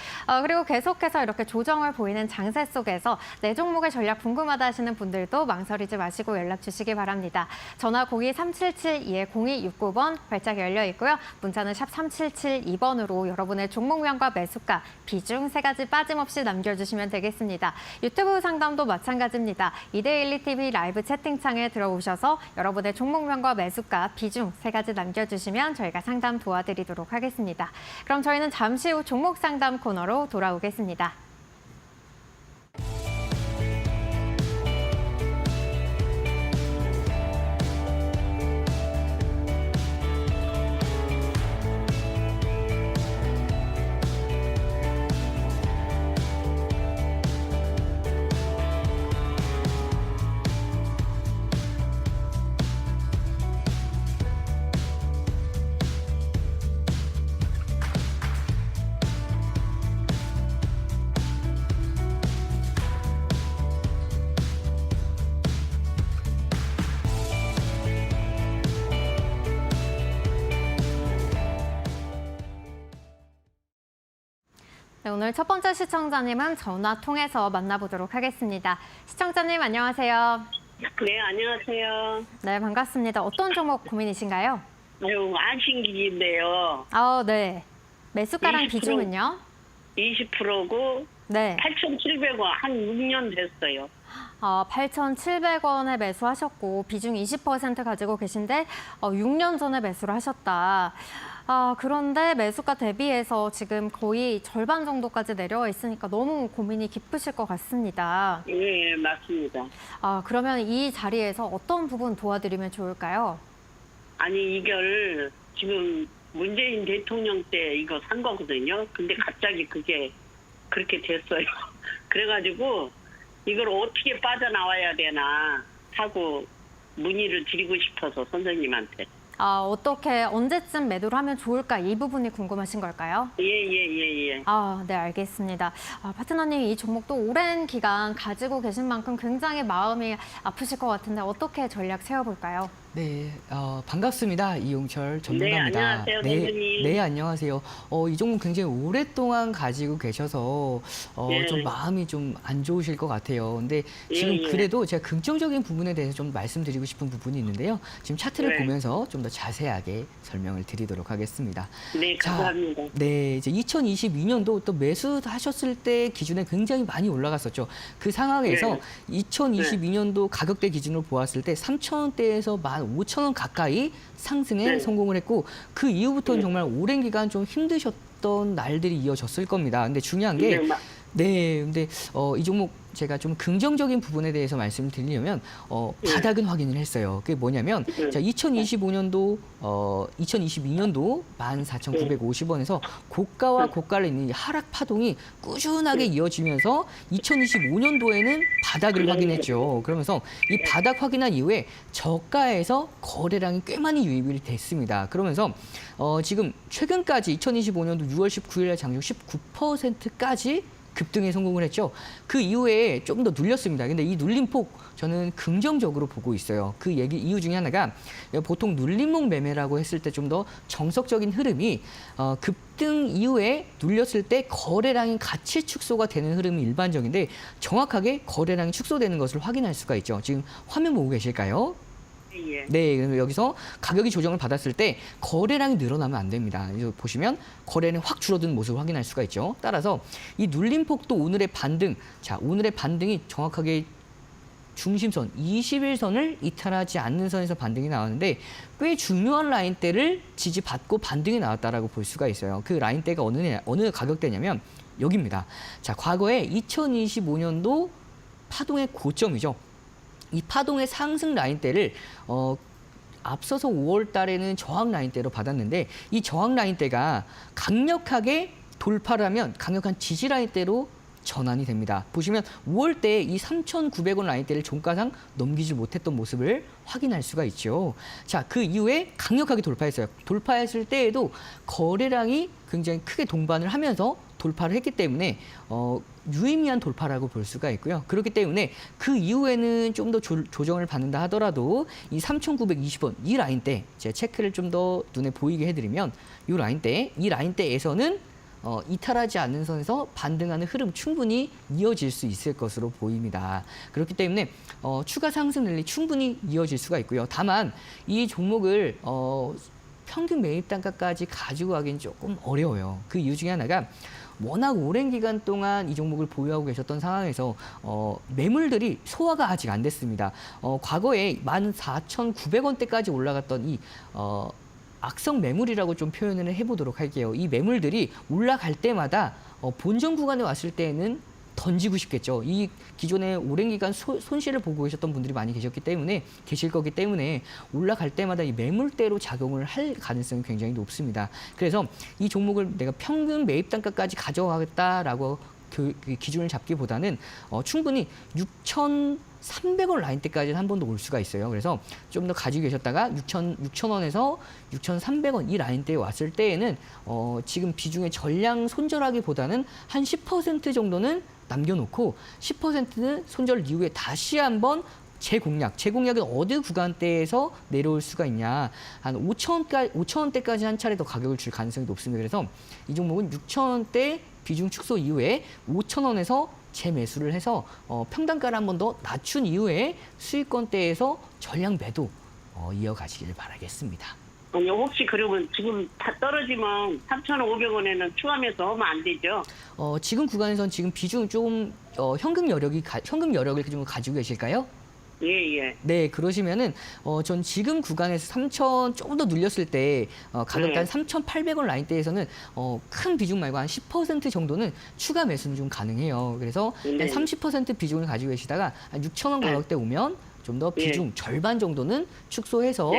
그리고 계속해서 이렇게 조정을 보이는 장세 속에서 내 종목의 전략 궁금하다 하시는 분들도 망설이지 마시고 연락 주시기 바랍니다. 전화 02-3772-0269번 발짝 열려 있고요. 문자는 샵 3772번으로 여러분의 종목명과 매수가, 비중 3가지 빠짐없이 남겨주시면 되겠습니다. 유튜브 상담도 마찬가지입니다. 이데일리 TV 라이브 채팅창에 들어오셔서 여러분의 종목명과 매수가, 비중 3가지 남겨주시면 저희가 상담 도와드리도록 하겠습니다. 그럼 저희는 잠시 후 종목 상담 코너로 돌아오겠습니다. 네, 오늘 첫 번째 시청자님은 전화 통해서 만나보도록 하겠습니다. 시청자님 안녕하세요. 네, 안녕하세요. 네, 반갑습니다. 어떤 종목 고민이신가요? 아유, 안신기지인데요. 네. 매수가랑 20%. 비중은요? 20%고 네. 8,700원 한 6년 됐어요. 8,700원에 매수하셨고 비중 20% 가지고 계신데 6년 전에 매수를 하셨다. 그런데 매수가 대비해서 지금 거의 절반 정도까지 내려와 있으니까 너무 고민이 깊으실 것 같습니다. 예, 맞습니다. 그러면 이 자리에서 어떤 부분 도와드리면 좋을까요? 아니, 이걸 지금 문재인 대통령 때 이거 산 거거든요. 근데 갑자기 그게 그렇게 됐어요. 그래가지고 이걸 어떻게 빠져나와야 되나 하고 문의를 드리고 싶어서 선생님한테. 어떻게 언제쯤 매도를 하면 좋을까 이 부분이 궁금하신 걸까요? 예. 네, 알겠습니다. 파트너님 이 종목도 오랜 기간 가지고 계신 만큼 굉장히 마음이 아프실 것 같은데 어떻게 전략 세워볼까요? 네, 반갑습니다. 이용철 전문가입니다. 네, 안녕하세요, 선생님. 네, 안녕하세요. 이 종목 굉장히 오랫동안 가지고 계셔서 예. 좀 마음이 좀 안 좋으실 것 같아요. 근데 지금 예. 그래도 제가 긍정적인 부분에 대해서 좀 말씀드리고 싶은 부분이 있는데요. 지금 차트를 네. 보면서 좀 더 자세하게 설명을 드리도록 하겠습니다. 네, 감사합니다. 네, 이제 2022년도 또 매수하셨을 때 기준에 굉장히 많이 올라갔었죠. 그 상황에서 2022년도 가격대 기준으로 보았을 때 3,000원대에서 15,000원 가까이 상승에 네. 성공을 했고 그 이후부터는 정말 오랜 기간 좀 힘드셨던 날들이 이어졌을 겁니다. 근데 중요한 게 네, 네, 근데 이 종목 제가 좀 긍정적인 부분에 대해서 말씀을 드리려면 바닥은 확인을 했어요. 그게 뭐냐면 자, 2025년도 2022년도 14,950원에서 고가와 고가를 있는 이 하락 파동이 꾸준하게 이어지면서 2025년도에는 바닥을 확인했죠. 그러면서 이 바닥 확인한 이후에 저가에서 거래량이 꽤 많이 유입이 됐습니다. 그러면서 지금 최근까지 2025년도 6월 19일 장중 19%까지 급등에 성공을 했죠. 그 이후에 좀 더 눌렸습니다. 근데 이 눌림폭 저는 긍정적으로 보고 있어요. 그 이유 중에 하나가 보통 눌림목 매매라고 했을 때 좀 더 정석적인 흐름이 급등 이후에 눌렸을 때 거래량이 같이 축소가 되는 흐름이 일반적인데 정확하게 거래량이 축소되는 것을 확인할 수가 있죠. 지금 화면 보고 계실까요? 예. 네, 그래서 여기서 가격이 조정을 받았을 때 거래량이 늘어나면 안 됩니다. 여기 보시면 거래량이 확 줄어드는 모습을 확인할 수가 있죠. 따라서 이 눌림폭도 오늘의 반등, 자, 오늘의 반등이 정확하게 중심선 21선을 이탈하지 않는 선에서 반등이 나왔는데 꽤 중요한 라인대를 지지받고 반등이 나왔다라고 볼 수가 있어요. 그 라인대가 어느 가격대냐면 여기입니다. 자, 과거에 2025년도 파동의 고점이죠. 이 파동의 상승 라인대를 앞서서 5월 달에는 저항 라인대로 받았는데 이 저항 라인대가 강력하게 돌파를 하면 강력한 지지 라인대로 전환이 됩니다. 보시면 5월 때 이 3,900원 라인대를 종가상 넘기지 못했던 모습을 확인할 수가 있죠. 자, 그 이후에 강력하게 돌파했어요. 돌파했을 때에도 거래량이 굉장히 크게 동반을 하면서 돌파를 했기 때문에 유의미한 돌파라고 볼 수가 있고요. 그렇기 때문에 그 이후에는 좀 더 조정을 받는다 하더라도 이 3,920원 이 라인대 제 체크를 좀 더 눈에 보이게 해드리면 이 라인대에서는 이탈하지 않는 선에서 반등하는 흐름 충분히 이어질 수 있을 것으로 보입니다. 그렇기 때문에 추가 상승 랠리 충분히 이어질 수가 있고요. 다만 이 종목을 평균 매입 단가까지 가지고 가기는 조금 어려워요. 그 이유 중에 하나가 워낙 오랜 기간 동안 이 종목을 보유하고 계셨던 상황에서 매물들이 소화가 아직 안 됐습니다. 과거에 14,900원대까지 올라갔던 이 악성 매물이라고 좀 표현을 해보도록 할게요. 이 매물들이 올라갈 때마다 본전 구간에 왔을 때에는 던지고 싶겠죠. 이 기존에 오랜 기간 손실을 보고 계셨던 분들이 많이 계실 거기 때문에 올라갈 때마다 이 매물대로 작용을 할 가능성이 굉장히 높습니다. 그래서 이 종목을 내가 평균 매입 단가까지 가져가겠다라고 기준을 잡기보다는 충분히 6,300원 라인대까지는 한 번 더 올 수가 있어요. 그래서 좀 더 가지고 계셨다가 6,000원에서 6,300원 이 라인대에 왔을 때에는 지금 비중의 전량 손절하기보다는 한 10% 정도는 남겨놓고 10%는 손절 이후에 다시 한번 재공략은 어느 구간대에서 내려올 수가 있냐. 한 5,000원대까지 한 차례 더 가격을 줄 가능성이 높습니다. 그래서 이 종목은 6,000원대 비중 축소 이후에 5,000원에서 재매수를 해서 평단가를 한 번 더 낮춘 이후에 수익권대에서 전량 매도 이어가시길 바라겠습니다. 아니, 혹시 그러면 지금 다 떨어지면 3,500원에는 추가하면서 하면 안 되죠? 지금 구간에선 지금 비중 좀 현금 여력을 좀 가지고 계실까요? 예. 네, 그러시면은 전 지금 구간에서 3,000 조금 더 눌렸을 때 가격대 한 3,800원 라인대에서는 큰 비중 말고 한 10% 정도는 추가 매수는 좀 가능해요. 그래서 한 30% 비중을 가지고 계시다가 한 6,000원 가격대 오면 좀 더 비중 절반 정도는 축소해서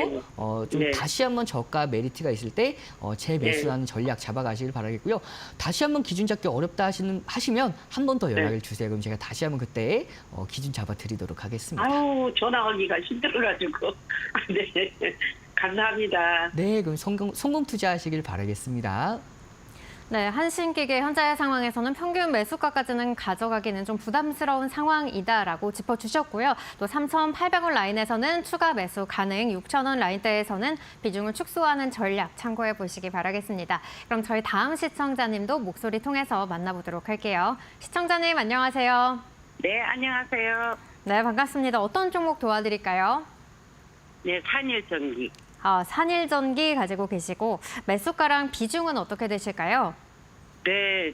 좀 다시 한번 저가 메리트가 있을 때 재매수하는 전략 잡아가시길 바라겠고요. 다시 한번 기준 잡기 어렵다 하시면 한 번 더 연락을 주세요. 그럼 제가 다시 한번 그때 기준 잡아드리도록 하겠습니다. 아유, 전화하기가 힘들어가지고. 네, 감사합니다. 네, 그럼 성공 투자하시길 바라겠습니다. 네, 한신기계 현재 상황에서는 평균 매수가까지는 가져가기는 좀 부담스러운 상황이다라고 짚어주셨고요. 또 3,800원 라인에서는 추가 매수 가능, 6,000원 라인대에서는 비중을 축소하는 전략 참고해 보시기 바라겠습니다. 그럼 저희 다음 시청자님도 목소리 통해서 만나보도록 할게요. 시청자님 안녕하세요. 네, 안녕하세요. 네, 반갑습니다. 어떤 종목 도와드릴까요? 네, 산일전기. 산일전기 가지고 계시고 매수가랑 비중은 어떻게 되실까요? 네,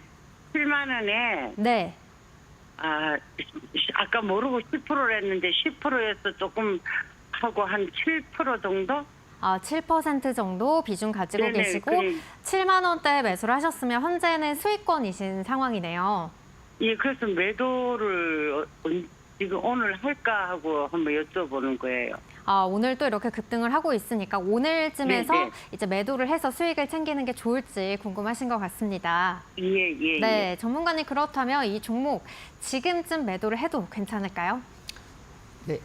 7만 원에 네. 아까 모르고 10%를 했는데 10%에서 조금 하고 한 7% 정도? 7% 정도 비중 가지고 네네, 계시고 7만 원대 매수를 하셨으면 현재는 수익권이신 상황이네요. 예, 그래서 매도를 지금 오늘 할까 하고 한번 여쭤보는 거예요. 오늘 또 이렇게 급등을 하고 있으니까 오늘쯤에서 네, 네. 이제 매도를 해서 수익을 챙기는 게 좋을지 궁금하신 것 같습니다. 예. 네, 전문가님 그렇다면 이 종목 지금쯤 매도를 해도 괜찮을까요? 네,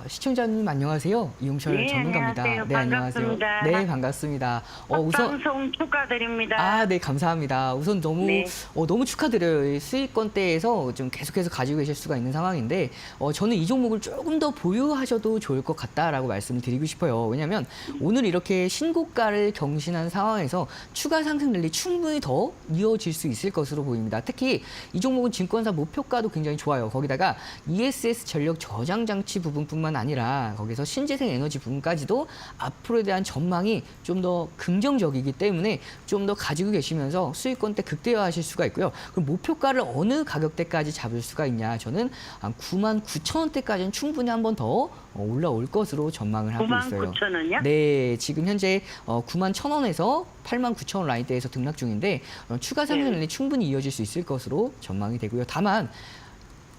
시청자님 안녕하세요. 이용철 네, 전문가입니다. 안녕하세요. 네, 안녕하세요. 반갑습니다. 네, 반갑습니다. 방송 축하드립니다. 네, 감사합니다. 우선 너무 네. 너무 축하드려요. 이 수익권대에서 좀 계속해서 가지고 계실 수가 있는 상황인데 저는 이 종목을 조금 더 보유하셔도 좋을 것 같다라고 말씀을 드리고 싶어요. 왜냐하면 오늘 이렇게 신고가를 경신한 상황에서 추가 상승 랠리 충분히 더 이어질 수 있을 것으로 보입니다. 특히 이 종목은 증권사 목표가도 굉장히 좋아요. 거기다가 ESS 전력 저장 장치 부분뿐만 아니라 거기서 신재생 에너지 부분까지도 앞으로에 대한 전망이 좀 더 긍정적이기 때문에 좀 더 가지고 계시면서 수익권대 극대화하실 수가 있고요. 그럼 목표가를 어느 가격대까지 잡을 수가 있냐? 저는 한 99,000원대까지는 충분히 한 번 더 올라올 것으로 전망을 하고 있어요. 99,000원이요? 네, 지금 현재 91,000원에서 89,000원 라인대에서 등락 중인데 추가 상승률이 충분히 이어질 수 있을 것으로 전망이 되고요. 다만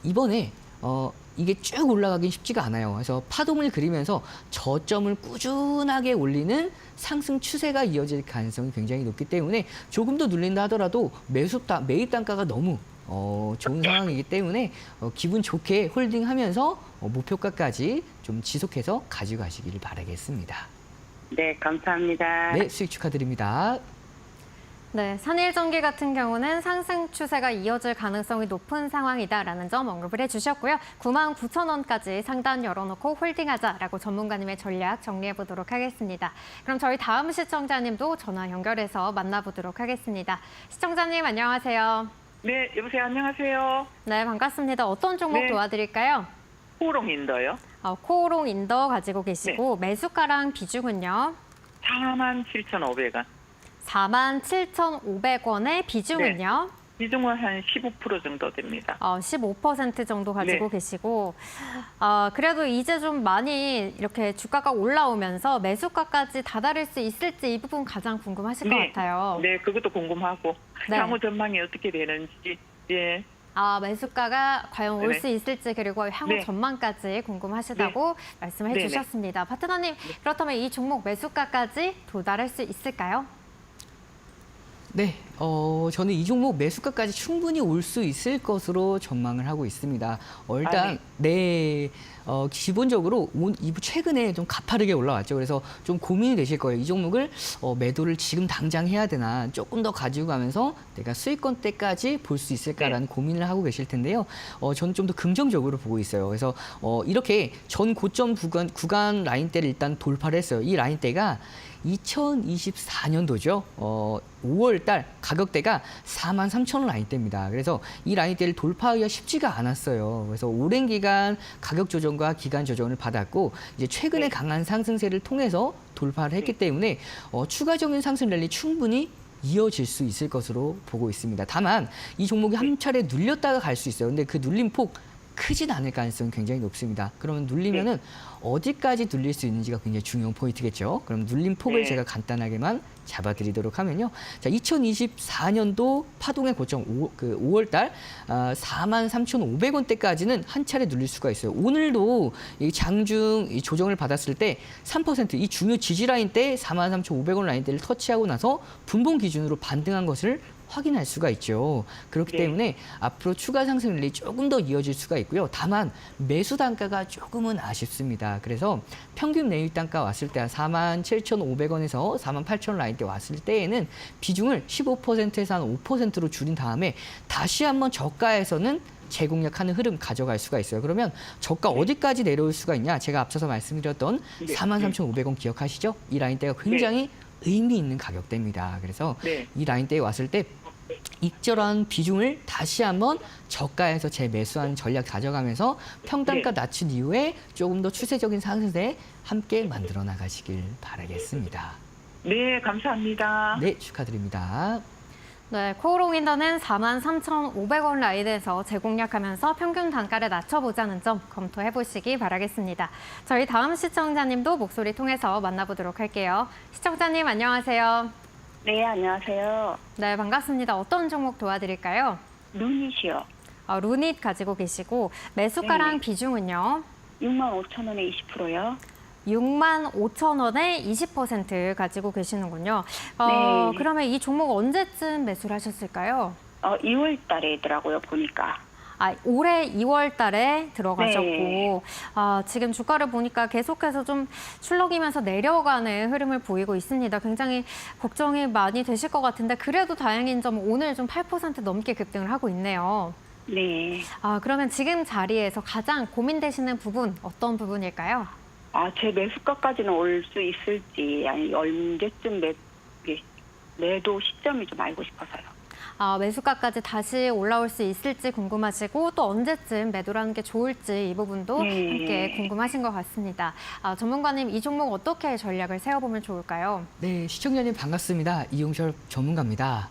이번에 이게 쭉 올라가긴 쉽지가 않아요. 그래서 파동을 그리면서 저점을 꾸준하게 올리는 상승 추세가 이어질 가능성이 굉장히 높기 때문에 조금 더 눌린다 하더라도 매입 단가가 너무 좋은 상황이기 때문에 기분 좋게 홀딩하면서 목표가까지 좀 지속해서 가지고 가시길 바라겠습니다. 네, 감사합니다. 네, 수익 축하드립니다. 네, 산일전기 같은 경우는 상승 추세가 이어질 가능성이 높은 상황이다라는 점 언급을 해주셨고요. 99,000원까지 상단 열어놓고 홀딩하자라고 전문가님의 전략 정리해보도록 하겠습니다. 그럼 저희 다음 시청자님도 전화 연결해서 만나보도록 하겠습니다. 시청자님 안녕하세요. 네, 여보세요. 안녕하세요. 네, 반갑습니다. 어떤 종목 네. 도와드릴까요? 호롱인더요. 코오롱 인더 가지고 계시고 매수가랑 비중은요? 47,500원. 47,500원의 비중은요? 비중은 한 15% 정도 됩니다. 15% 정도 가지고 네. 계시고 그래도 이제 좀 많이 이렇게 주가가 올라오면서 매수가까지 다다를 수 있을지 이 부분 가장 궁금하실 것 같아요. 네, 그것도 궁금하고 네. 향후 전망이 어떻게 되는지. 예. 매수가가 과연 올 네. 수 있을지 그리고 향후 네. 전망까지 궁금하시다고 말씀을 네, 해주셨습니다. 파트너님, 그렇다면 이 종목 매수가까지 도달할 수 있을까요? 네, 저는 이 종목 매수가까지 충분히 올 수 있을 것으로 전망을 하고 있습니다. 일단 기본적으로 최근에 좀 가파르게 올라왔죠. 그래서 좀 고민이 되실 거예요. 이 종목을 매도를 지금 당장 해야 되나, 조금 더 가지고 가면서 내가 수익권 때까지 볼 수 있을까라는 고민을 하고 계실 텐데요. 저는 좀 더 긍정적으로 보고 있어요. 그래서 이렇게 전 고점 구간 라인대를 일단 돌파를 했어요. 이 라인대가 2024년도죠. 5월 달 가격대가 43,000원 라인대입니다. 그래서 이 라인대를 돌파하기가 쉽지가 않았어요. 그래서 오랜 기간 가격 조정과 기간 조정을 받았고 이제 최근에 강한 상승세를 통해서 돌파를 했기 때문에 추가적인 상승 랠리 충분히 이어질 수 있을 것으로 보고 있습니다. 다만 이 종목이 한 차례 눌렸다가 갈 수 있어요. 근데 그 눌림폭 크진 않을 가능성이 굉장히 높습니다. 그러면 눌리면은 어디까지 눌릴 수 있는지가 굉장히 중요한 포인트겠죠. 그럼 눌림폭을 네. 제가 간단하게만 잡아드리도록 하면요. 자, 2024년도 파동의 고점 5월 달 43,500원대까지는 한 차례 눌릴 수가 있어요. 오늘도 이 장중 이 조정을 받았을 때 3% 이 중요 지지 라인 때 43,500원 라인대를 터치하고 나서 분봉 기준으로 반등한 것을 확인할 수가 있죠. 그렇기 네. 때문에 앞으로 추가 상승률이 조금 더 이어질 수가 있고요. 다만 매수 단가가 조금은 아쉽습니다. 그래서 평균 매입 단가 왔을 때 한 47,500원에서 48,000원 라인대 왔을 때에는 비중을 15%에서 한 5%로 줄인 다음에 다시 한번 저가에서는 재공략하는 흐름 가져갈 수가 있어요. 그러면 저가 어디까지 내려올 수가 있냐? 제가 앞서서 말씀드렸던 43,500원 기억하시죠? 이 라인대가 굉장히 의미 있는 가격대입니다. 그래서 네. 이 라인대에 왔을 때 익절한 비중을 다시 한번 저가에서 재매수하는 전략 가져가면서 평단가 낮춘 이후에 조금 더 추세적인 상승세 함께 만들어 나가시길 바라겠습니다. 네, 감사합니다. 네, 축하드립니다. 네, 코오롱 인더는 43,500원 라인에서 재공략하면서 평균 단가를 낮춰보자는 점 검토해보시기 바라겠습니다. 저희 다음 시청자님도 목소리 통해서 만나보도록 할게요. 시청자님 안녕하세요. 네, 안녕하세요. 네, 반갑습니다. 어떤 종목 도와드릴까요? 눈이시요. 루닛 가지고 계시고 매수가랑 네. 비중은요? 65,000원에 20%요. 65,000원에 20% 가지고 계시는군요. 네. 그러면 이 종목 언제쯤 매수를 하셨을까요? 2월 달에더라고요, 보니까. 올해 2월 달에 들어가셨고, 네. 지금 주가를 보니까 계속해서 좀 출렁이면서 내려가는 흐름을 보이고 있습니다. 굉장히 걱정이 많이 되실 것 같은데, 그래도 다행인 점은 오늘 좀 8% 넘게 급등을 하고 있네요. 네. 그러면 지금 자리에서 가장 고민되시는 부분, 어떤 부분일까요? 제 매수가까지는 올 수 있을지, 아니, 언제쯤 매도 시점이 좀 알고 싶어서요. 매수가까지 다시 올라올 수 있을지 궁금하시고 또 언제쯤 매도를 하는 게 좋을지 이 부분도 네. 함께 궁금하신 것 같습니다. 전문가님, 이 종목 어떻게 전략을 세워보면 좋을까요? 네, 시청자님 반갑습니다. 이용철 전문가입니다.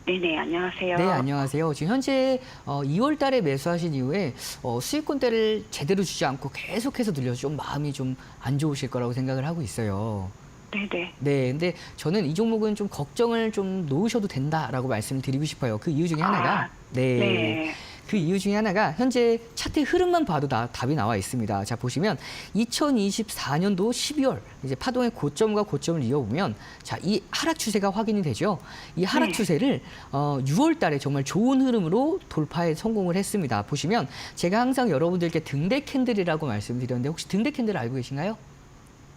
네네, 안녕하세요. 네, 안녕하세요. 지금 현재 2월 달에 매수하신 이후에 수익권대를 제대로 주지 않고 계속해서 늘려서 좀 마음이 좀 안 좋으실 거라고 생각을 하고 있어요. 네네. 네, 근데 저는 이 종목은 좀 걱정을 좀 놓으셔도 된다라고 말씀을 드리고 싶어요. 그 이유 중에 하나가 네. 그 이유 중에 하나가 현재 차트 흐름만 봐도 답이 나와 있습니다. 자, 보시면 2024년도 12월 이제 파동의 고점과 고점을 이어보면 자, 이 하락 추세가 확인이 되죠. 이 하락 네. 추세를 6월 달에 정말 좋은 흐름으로 돌파에 성공을 했습니다. 보시면 제가 항상 여러분들께 등대 캔들이라고 말씀드렸는데 혹시 등대 캔들 알고 계신가요?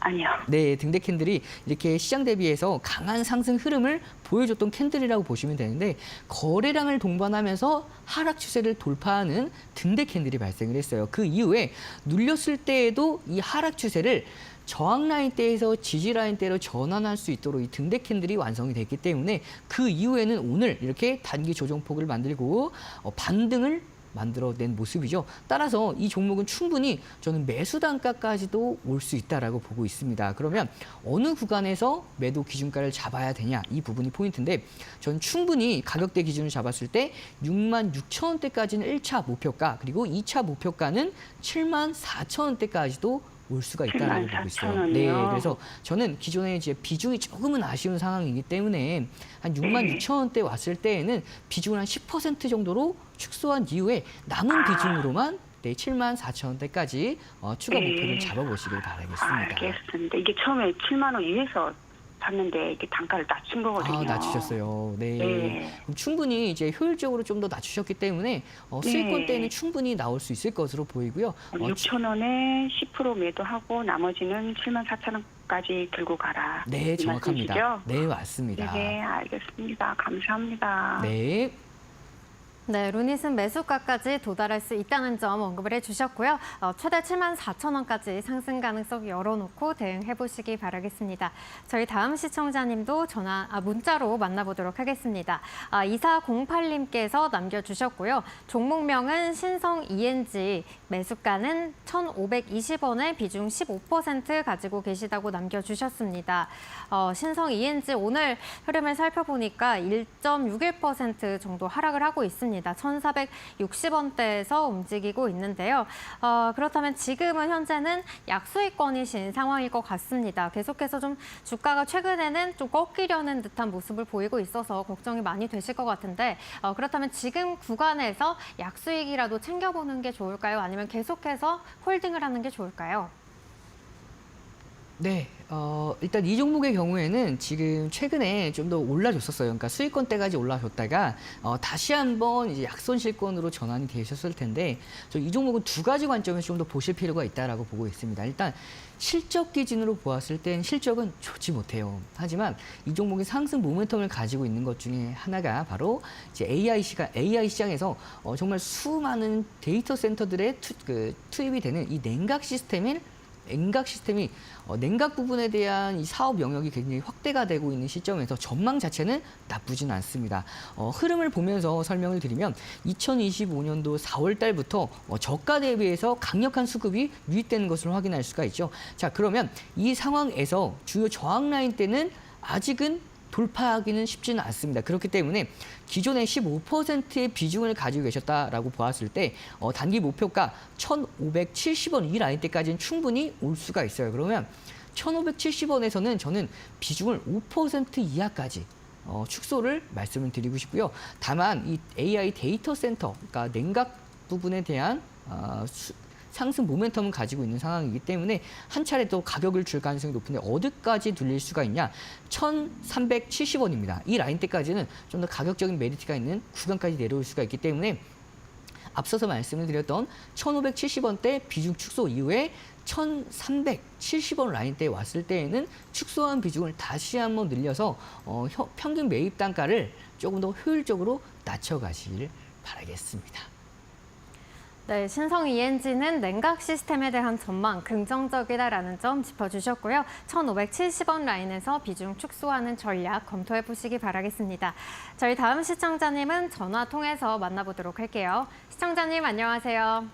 아니요. 네, 등대 캔들이 이렇게 시장 대비해서 강한 상승 흐름을 보여줬던 캔들이라고 보시면 되는데 거래량을 동반하면서 하락 추세를 돌파하는 등대 캔들이 발생을 했어요. 그 이후에 눌렸을 때에도 이 하락 추세를 저항 라인대에서 지지 라인대로 전환할 수 있도록 이 등대 캔들이 완성이 됐기 때문에 그 이후에는 오늘 이렇게 단기 조정폭을 만들고 반등을 만들어낸 모습이죠. 따라서 이 종목은 충분히 저는 매수 단가까지도 올 수 있다라고 보고 있습니다. 그러면 어느 구간에서 매도 기준가를 잡아야 되냐 이 부분이 포인트인데 저는 충분히 가격대 기준을 잡았을 때 66,000원대까지는 1차 목표가 그리고 2차 목표가는 74,000원대까지도 올 수가 있다라고 보고 있어요. 74,000원 네, 이요? 그래서 저는 기존에 이제 비중이 조금은 아쉬운 상황이기 때문에 한 66,000원대 왔을 때에는 비중을 한 10% 정도로 축소한 이후에 남은 비중으로만 74,000원대까지 추가 목표를 잡아보시길 바라겠습니다. 알겠습니다. 이게 처음에 7만 원 위에서 샀는데 이게 단가를 낮춘 거거든요. 낮추셨어요. 네. 네. 그럼 충분히 이제 효율적으로 좀 더 낮추셨기 때문에 수익권대는 충분히 나올 수 있을 것으로 보이고요. 6,000원에 10% 매도하고 나머지는 74,000원까지 들고 가라. 네, 이 정확합니다. 말씀이시죠? 네, 맞습니다. 네, 알겠습니다. 감사합니다. 네. 네, 루닛은 매수가까지 도달할 수 있다는 점 언급을 해주셨고요. 최대 74,000원까지 상승 가능성 열어놓고 대응해보시기 바라겠습니다. 저희 다음 시청자님도 문자로 만나보도록 하겠습니다. 2408님께서 남겨주셨고요. 종목명은 신성 ENG, 매수가는 1,520원에 비중 15% 가지고 계시다고 남겨주셨습니다. 신성 ENG 오늘 흐름을 살펴보니까 1.61% 정도 하락을 하고 있습니다. 1,460원대에서 움직이고 있는데요. 그렇다면 지금은 현재는 약수익권이신 상황일 것 같습니다. 계속해서 좀 주가가 최근에는 좀 꺾이려는 듯한 모습을 보이고 있어서 걱정이 많이 되실 것 같은데 그렇다면 지금 구간에서 약수익이라도 챙겨보는 게 좋을까요? 아니면 계속해서 홀딩을 하는 게 좋을까요? 네, 일단 이 종목의 경우에는 지금 최근에 좀 더 올라줬었어요. 그러니까 수익권대까지 올라줬다가 다시 한번 이제 약손실권으로 전환이 되셨을 텐데 이 종목은 두 가지 관점에서 좀 더 보실 필요가 있다라고 보고 있습니다. 일단 실적 기준으로 보았을 땐 실적은 좋지 못해요. 하지만 이 종목이 상승 모멘텀을 가지고 있는 것 중에 하나가 바로 이제 AI 시장에서 정말 수많은 데이터 센터들의 투입이 되는 이 냉각 시스템이 냉각 부분에 대한 이 사업 영역이 굉장히 확대가 되고 있는 시점에서 전망 자체는 나쁘진 않습니다. 흐름을 보면서 설명을 드리면 2025년도 4월 달부터 저가 대비해서 강력한 수급이 유입되는 것을 확인할 수가 있죠. 자, 그러면 이 상황에서 주요 저항 라인 때는 아직은 돌파하기는 쉽지는 않습니다. 그렇기 때문에 기존의 15%의 비중을 가지고 계셨다라고 보았을 때 단기 목표가 1,570원 이 라인대까지는 충분히 올 수가 있어요. 그러면 1,570원에서는 저는 비중을 5% 이하까지 축소를 말씀을 드리고 싶고요. 다만 이 AI 데이터 센터, 그러니까 냉각 부분에 대한 상승 모멘텀을 가지고 있는 상황이기 때문에 한 차례 더 가격을 줄 가능성이 높은데 어디까지 눌릴 수가 있냐? 1,370원입니다. 이 라인대까지는 좀 더 가격적인 메리트가 있는 구간까지 내려올 수가 있기 때문에 앞서서 말씀을 드렸던 1,570원대 비중 축소 이후에 1,370원 라인대에 왔을 때에는 축소한 비중을 다시 한번 늘려서 평균 매입 단가를 조금 더 효율적으로 낮춰가시길 바라겠습니다. 네, 신성 ENG는 냉각 시스템에 대한 전망 긍정적이다라는 점 짚어주셨고요. 1,570원 라인에서 비중 축소하는 전략 검토해 보시기 바라겠습니다. 저희 다음 시청자님은 전화 통해서 만나보도록 할게요. 시청자님 안녕하세요.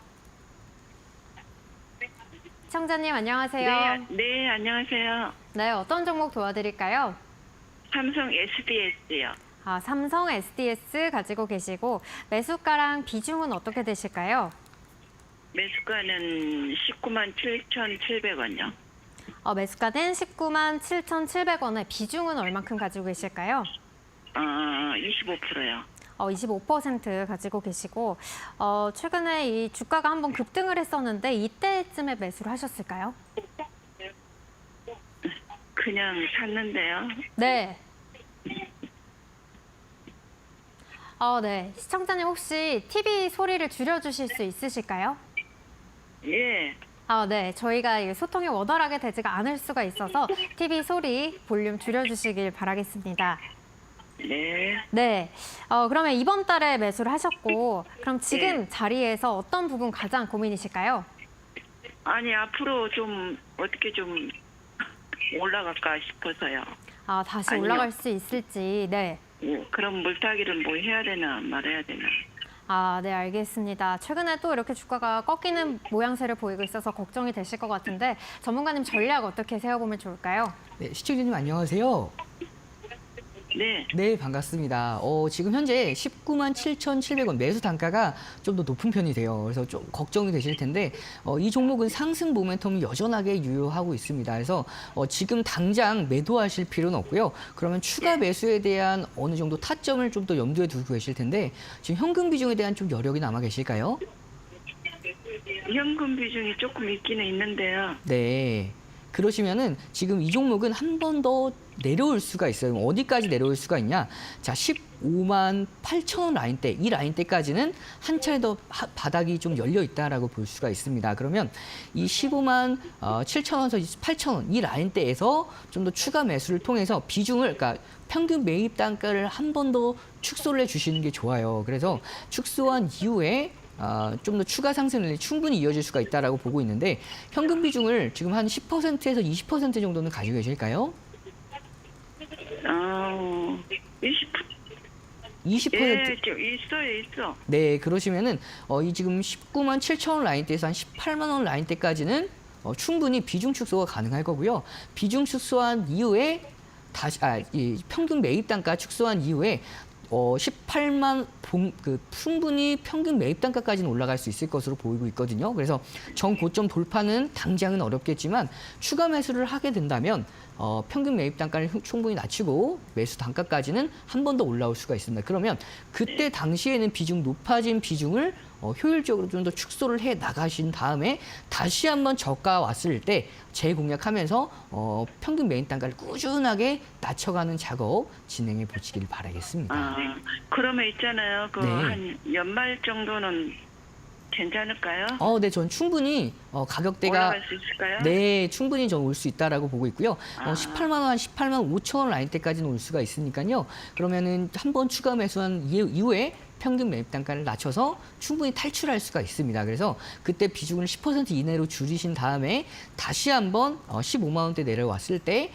시청자님 안녕하세요. 네, 안녕하세요. 네, 어떤 종목 도와드릴까요? 삼성 SDS요. 삼성 SDS 가지고 계시고 매수가랑 비중은 어떻게 되실까요? 매수가는 197,700원요. 매수가는 197,700원에 비중은 얼만큼 가지고 계실까요? 25%요. 25% 가지고 계시고 최근에 이 주가가 한번 급등을 했었는데 이때쯤에 매수를 하셨을까요? 그냥 샀는데요. 네. 네. 시청자님 혹시 TV 소리를 줄여주실 수 있으실까요? 예. 네. 저희가 소통이 원활하게 되지가 않을 수가 있어서 TV 소리 볼륨 줄여주시길 바라겠습니다. 네. 네. 그러면 이번 달에 매수를 하셨고 그럼 지금 네. 자리에서 어떤 부분 가장 고민이실까요? 아니, 앞으로 좀 어떻게 좀 올라갈까 싶어서요. 다시 아니요. 올라갈 수 있을지. 네. 그럼 물타기를 뭐 해야 되나 말아야 되나. 네, 알겠습니다. 최근에 또 이렇게 주가가 꺾이는 모양새를 보이고 있어서 걱정이 되실 것 같은데 전문가님 전략 어떻게 세워보면 좋을까요? 네, 시청자님 안녕하세요. 네. 네, 반갑습니다. 지금 현재 197,700원 매수 단가가 좀 더 높은 편이 돼요. 그래서 좀 걱정이 되실 텐데 이 종목은 상승 모멘텀이 여전하게 유효하고 있습니다. 그래서 지금 당장 매도하실 필요는 없고요. 그러면 추가 매수에 대한 어느 정도 타점을 좀 더 염두에 두고 계실 텐데 지금 현금 비중에 대한 좀 여력이 남아 계실까요? 현금 비중이 조금 있기는 있는데요. 네. 그러시면은 지금 이 종목은 한 번 더 내려올 수가 있어요. 어디까지 내려올 수가 있냐? 자, 15만 8천 원 라인대, 이 라인대까지는 한 차례 더 바닥이 좀 열려 있다라고 볼 수가 있습니다. 그러면 이 15만 7천 원에서 8천 원, 이 라인대에서 좀 더 추가 매수를 통해서 비중을, 그러니까 평균 매입 단가를 한 번 더 축소를 해주시는 게 좋아요. 그래서 축소한 이후에 좀 더 추가 상승을 충분히 이어질 수가 있다라고 보고 있는데 현금 비중을 지금 한 10%에서 20% 정도는 가지고 계실까요? 20%. 예, 있어. 네, 그러시면은 이 지금 19만 7천 원 라인대에서 한 18만 원 라인대까지는 충분히 비중 축소가 가능할 거고요. 비중 축소한 이후에 다시 이 평균 매입 단가 축소한 이후에 18만 충분히 평균 매입 단가까지는 올라갈 수 있을 것으로 보이고 있거든요. 그래서 정고점 돌파는 당장은 어렵겠지만 추가 매수를 하게 된다면 평균 매입 단가를 충분히 낮추고 매수 단가까지는 한 번 더 올라올 수가 있습니다. 그러면 그때 당시에는 높아진 비중을 효율적으로 좀 더 축소를 해 나가신 다음에 다시 한번 저가 왔을 때 재공략하면서 평균 매입 단가를 꾸준하게 낮춰가는 작업 진행해 보시길 바라겠습니다. 그러면 있잖아요. 네. 한 연말 정도는 괜찮을까요? 네, 전 충분히 가격대가 올라갈 수 있을까요? 네, 충분히 전 올 수 있다라고 보고 있고요. 18만 원, 한 18만 5천 원 라인대까지는 올 수가 있으니까요. 그러면은 한번 추가 매수한 이후에 평균 매입 단가를 낮춰서 충분히 탈출할 수가 있습니다. 그래서 그때 비중을 10% 이내로 줄이신 다음에 다시 한번 15만 원대 내려왔을 때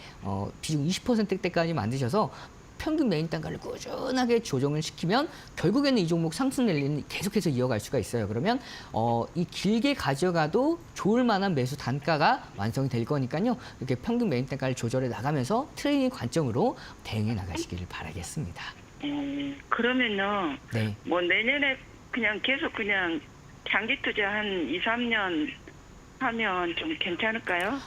비중 20%대까지 만드셔서 평균 매입 단가를 꾸준하게 조정을 시키면 결국에는 이 종목 상승 랠리는 계속해서 이어갈 수가 있어요. 그러면 이 길게 가져가도 좋을 만한 매수 단가가 완성이 될 거니까요. 이렇게 평균 매입 단가를 조절해 나가면서 트레이딩 관점으로 대응해 나가시기를 바라겠습니다. 그러면은 네. 뭐 내년에 그냥 계속 그냥 장기 투자 한 2, 3년 하면 좀 괜찮을까요?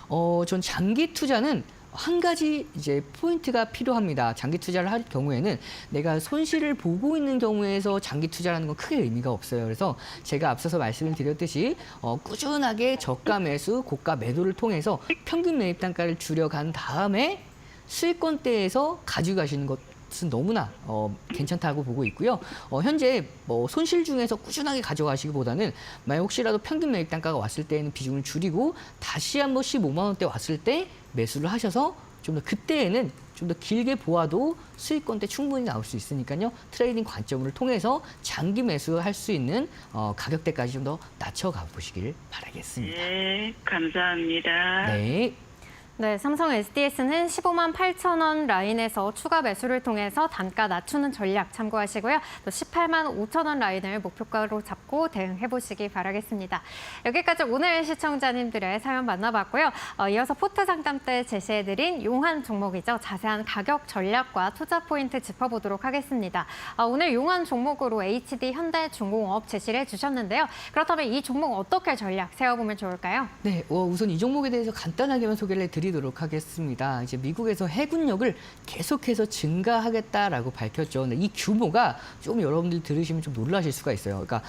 전 장기 투자는 한 가지 이제 포인트가 필요합니다. 장기 투자를 할 경우에는 내가 손실을 보고 있는 경우에서 장기 투자라는 건 크게 의미가 없어요. 그래서 제가 앞서서 말씀을 드렸듯이 꾸준하게 저가 매수, 고가 매도를 통해서 평균 매입 단가를 줄여간 다음에 수익권대에서 가지고 가시는 것은 너무나 괜찮다고 보고 있고요. 현재 뭐 손실 중에서 꾸준하게 가져가시기보다는 만약 혹시라도 평균 매입 단가가 왔을 때에는 비중을 줄이고 다시 한번 15만 원대 왔을 때 매수를 하셔서 좀 더 그때에는 좀 더 길게 보아도 수익권대 충분히 나올 수 있으니까요. 트레이딩 관점을 통해서 장기 매수할 수 있는 가격대까지 좀 더 낮춰가 보시길 바라겠습니다. 네, 감사합니다. 네. 네, 삼성 SDS는 15만 8천 원 라인에서 추가 매수를 통해서 단가 낮추는 전략 참고하시고요. 또 18만 5천 원 라인을 목표가로 잡고 대응해 보시기 바라겠습니다. 여기까지 오늘 시청자님들의 사연 만나봤고요. 이어서 포트 상담 때 제시해드린 용한 종목이죠. 자세한 가격 전략과 투자 포인트 짚어보도록 하겠습니다. 오늘 용한 종목으로 HD 현대중공업 제시를 해주셨는데요. 그렇다면 이 종목 어떻게 전략 세워보면 좋을까요? 네, 우선 이 종목에 대해서 간단하게만 소개를 해드리도록 하겠습니다. 이제 미국에서 해군력을 계속해서 증가하겠다라고 밝혔죠. 근데 이 규모가 좀 여러분들 들으시면 좀 놀라실 수가 있어요. 그러니까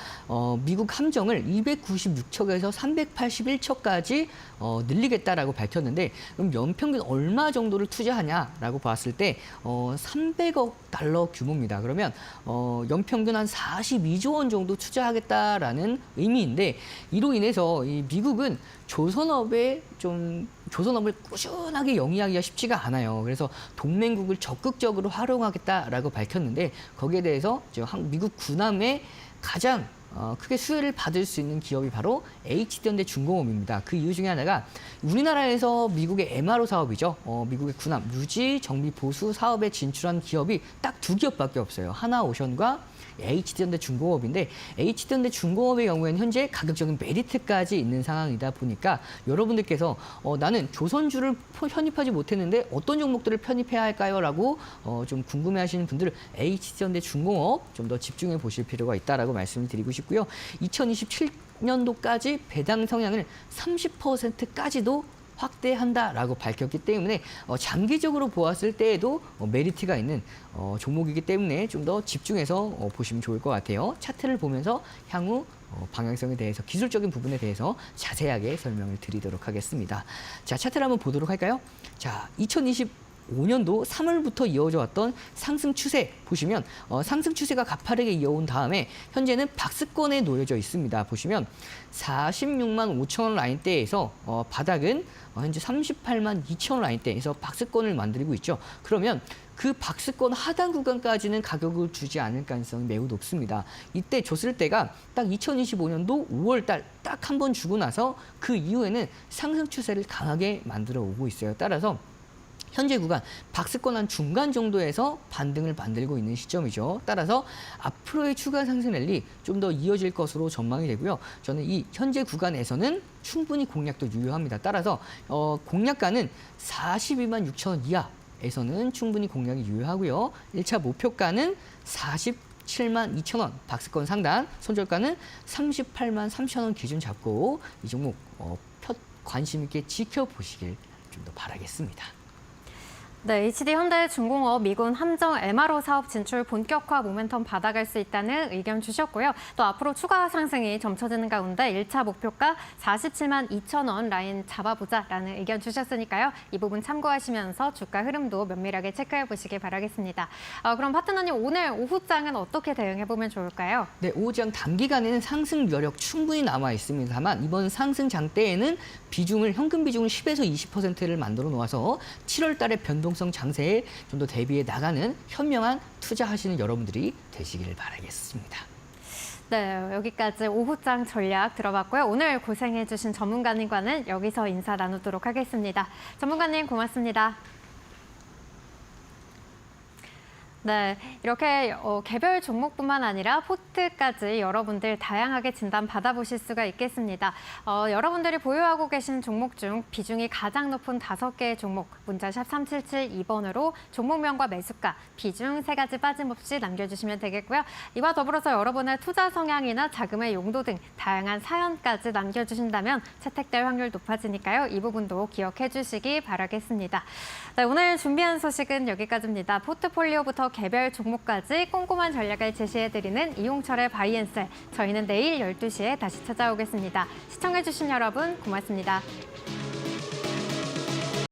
미국 함정을 296척에서 381척까지 늘리겠다라고 밝혔는데 그럼 연평균 얼마 정도를 투자하냐라고 봤을 때 300억 달러 규모입니다. 그러면 연평균 한 42조 원 정도 투자하겠다라는 의미인데 이로 인해서 이 미국은 조선업을 꾸준하게 영위하기가 쉽지가 않아요. 그래서 동맹국을 적극적으로 활용하겠다라고 밝혔는데 거기에 대해서 미국 군함의 가장 크게 수혜를 받을 수 있는 기업이 바로 HD현대중공업입니다. 그 이유 중에 하나가 우리나라에서 미국의 MRO 사업이죠. 미국의 군함 유지, 정비, 보수 사업에 진출한 기업이 딱 두 기업밖에 없어요. 하나오션과 HD현대중공업인데 HD현대중공업의 경우에는 현재 가격적인 메리트까지 있는 상황이다 보니까 여러분들께서 나는 조선주를 편입하지 못했는데 어떤 종목들을 편입해야 할까요? 라고 좀 궁금해하시는 분들은 HD현대중공업 좀 더 집중해 보실 필요가 있다라고 말씀을 드리고 싶고요. 2027년도까지 배당 성향을 30%까지도 확대한다라고 밝혔기 때문에 장기적으로 보았을 때에도 메리트가 있는 종목이기 때문에 좀 더 집중해서 보시면 좋을 것 같아요. 차트를 보면서 향후 방향성에 대해서 기술적인 부분에 대해서 자세하게 설명을 드리도록 하겠습니다. 자, 차트를 한번 보도록 할까요? 자, 2025년도 3월부터 이어져 왔던 상승 추세 보시면 상승 추세가 가파르게 이어온 다음에 현재는 박스권에 놓여져 있습니다. 보시면 46만 5천 원 라인대에서 바닥은 현재 38만 2천 원 라인대에서 박스권을 만들고 있죠. 그러면 그 박스권 하단 구간까지는 가격을 주지 않을 가능성이 매우 높습니다. 이때 줬을 때가 딱 2025년도 5월 달 딱 한 번 주고 나서 그 이후에는 상승 추세를 강하게 만들어 오고 있어요. 따라서 현재 구간 박스권 한 중간 정도에서 반등을 만들고 있는 시점이죠. 따라서 앞으로의 추가 상승 랠리 좀 더 이어질 것으로 전망이 되고요. 저는 이 현재 구간에서는 충분히 공략도 유효합니다. 따라서 공략가는 42만 6천 원 이하에서는 충분히 공략이 유효하고요. 1차 목표가는 47만 2천 원, 박스권 상단, 손절가는 38만 3천 원 기준 잡고 이 종목 관심 있게 지켜보시길 좀 더 바라겠습니다. 네, HD현대중공업 미군 함정 MRO 사업 진출 본격화 모멘텀 받아갈 수 있다는 의견 주셨고요. 또 앞으로 추가 상승이 점쳐지는 가운데 1차 목표가 47만 2천 원 라인 잡아보자라는 의견 주셨으니까요. 이 부분 참고하시면서 주가 흐름도 면밀하게 체크해 보시기 바라겠습니다. 그럼 파트너님 오늘 오후장은 어떻게 대응해보면 좋을까요? 네, 오후장 단기간에는 상승 여력 충분히 남아 있습니다만 이번 상승 장대에는 현금 비중을 10에서 20%를 만들어 놓아서 7월 달에 변동성 장세에 좀 더 대비해 나가는 현명한 투자하시는 여러분들이 되시기를 바라겠습니다. 네, 여기까지 오후장 전략 들어봤고요. 오늘 고생해주신 전문가님과는 여기서 인사 나누도록 하겠습니다. 전문가님 고맙습니다. 네, 이렇게 개별 종목뿐만 아니라 포트까지 여러분들 다양하게 진단 받아보실 수가 있겠습니다. 여러분들이 보유하고 계신 종목 중 비중이 가장 높은 5개의 종목, 문자샵 3772번으로 종목명과 매수가, 비중 3가지 빠짐없이 남겨주시면 되겠고요. 이와 더불어서 여러분의 투자 성향이나 자금의 용도 등 다양한 사연까지 남겨주신다면 채택될 확률 높아지니까요. 이 부분도 기억해 주시기 바라겠습니다. 네, 오늘 준비한 소식은 여기까지입니다. 포트폴리오부터 개별 종목까지 꼼꼼한 전략을 제시해드리는 이용철의 바이앤셀. 저희는 내일 12시에 다시 찾아오겠습니다. 시청해주신 여러분 고맙습니다.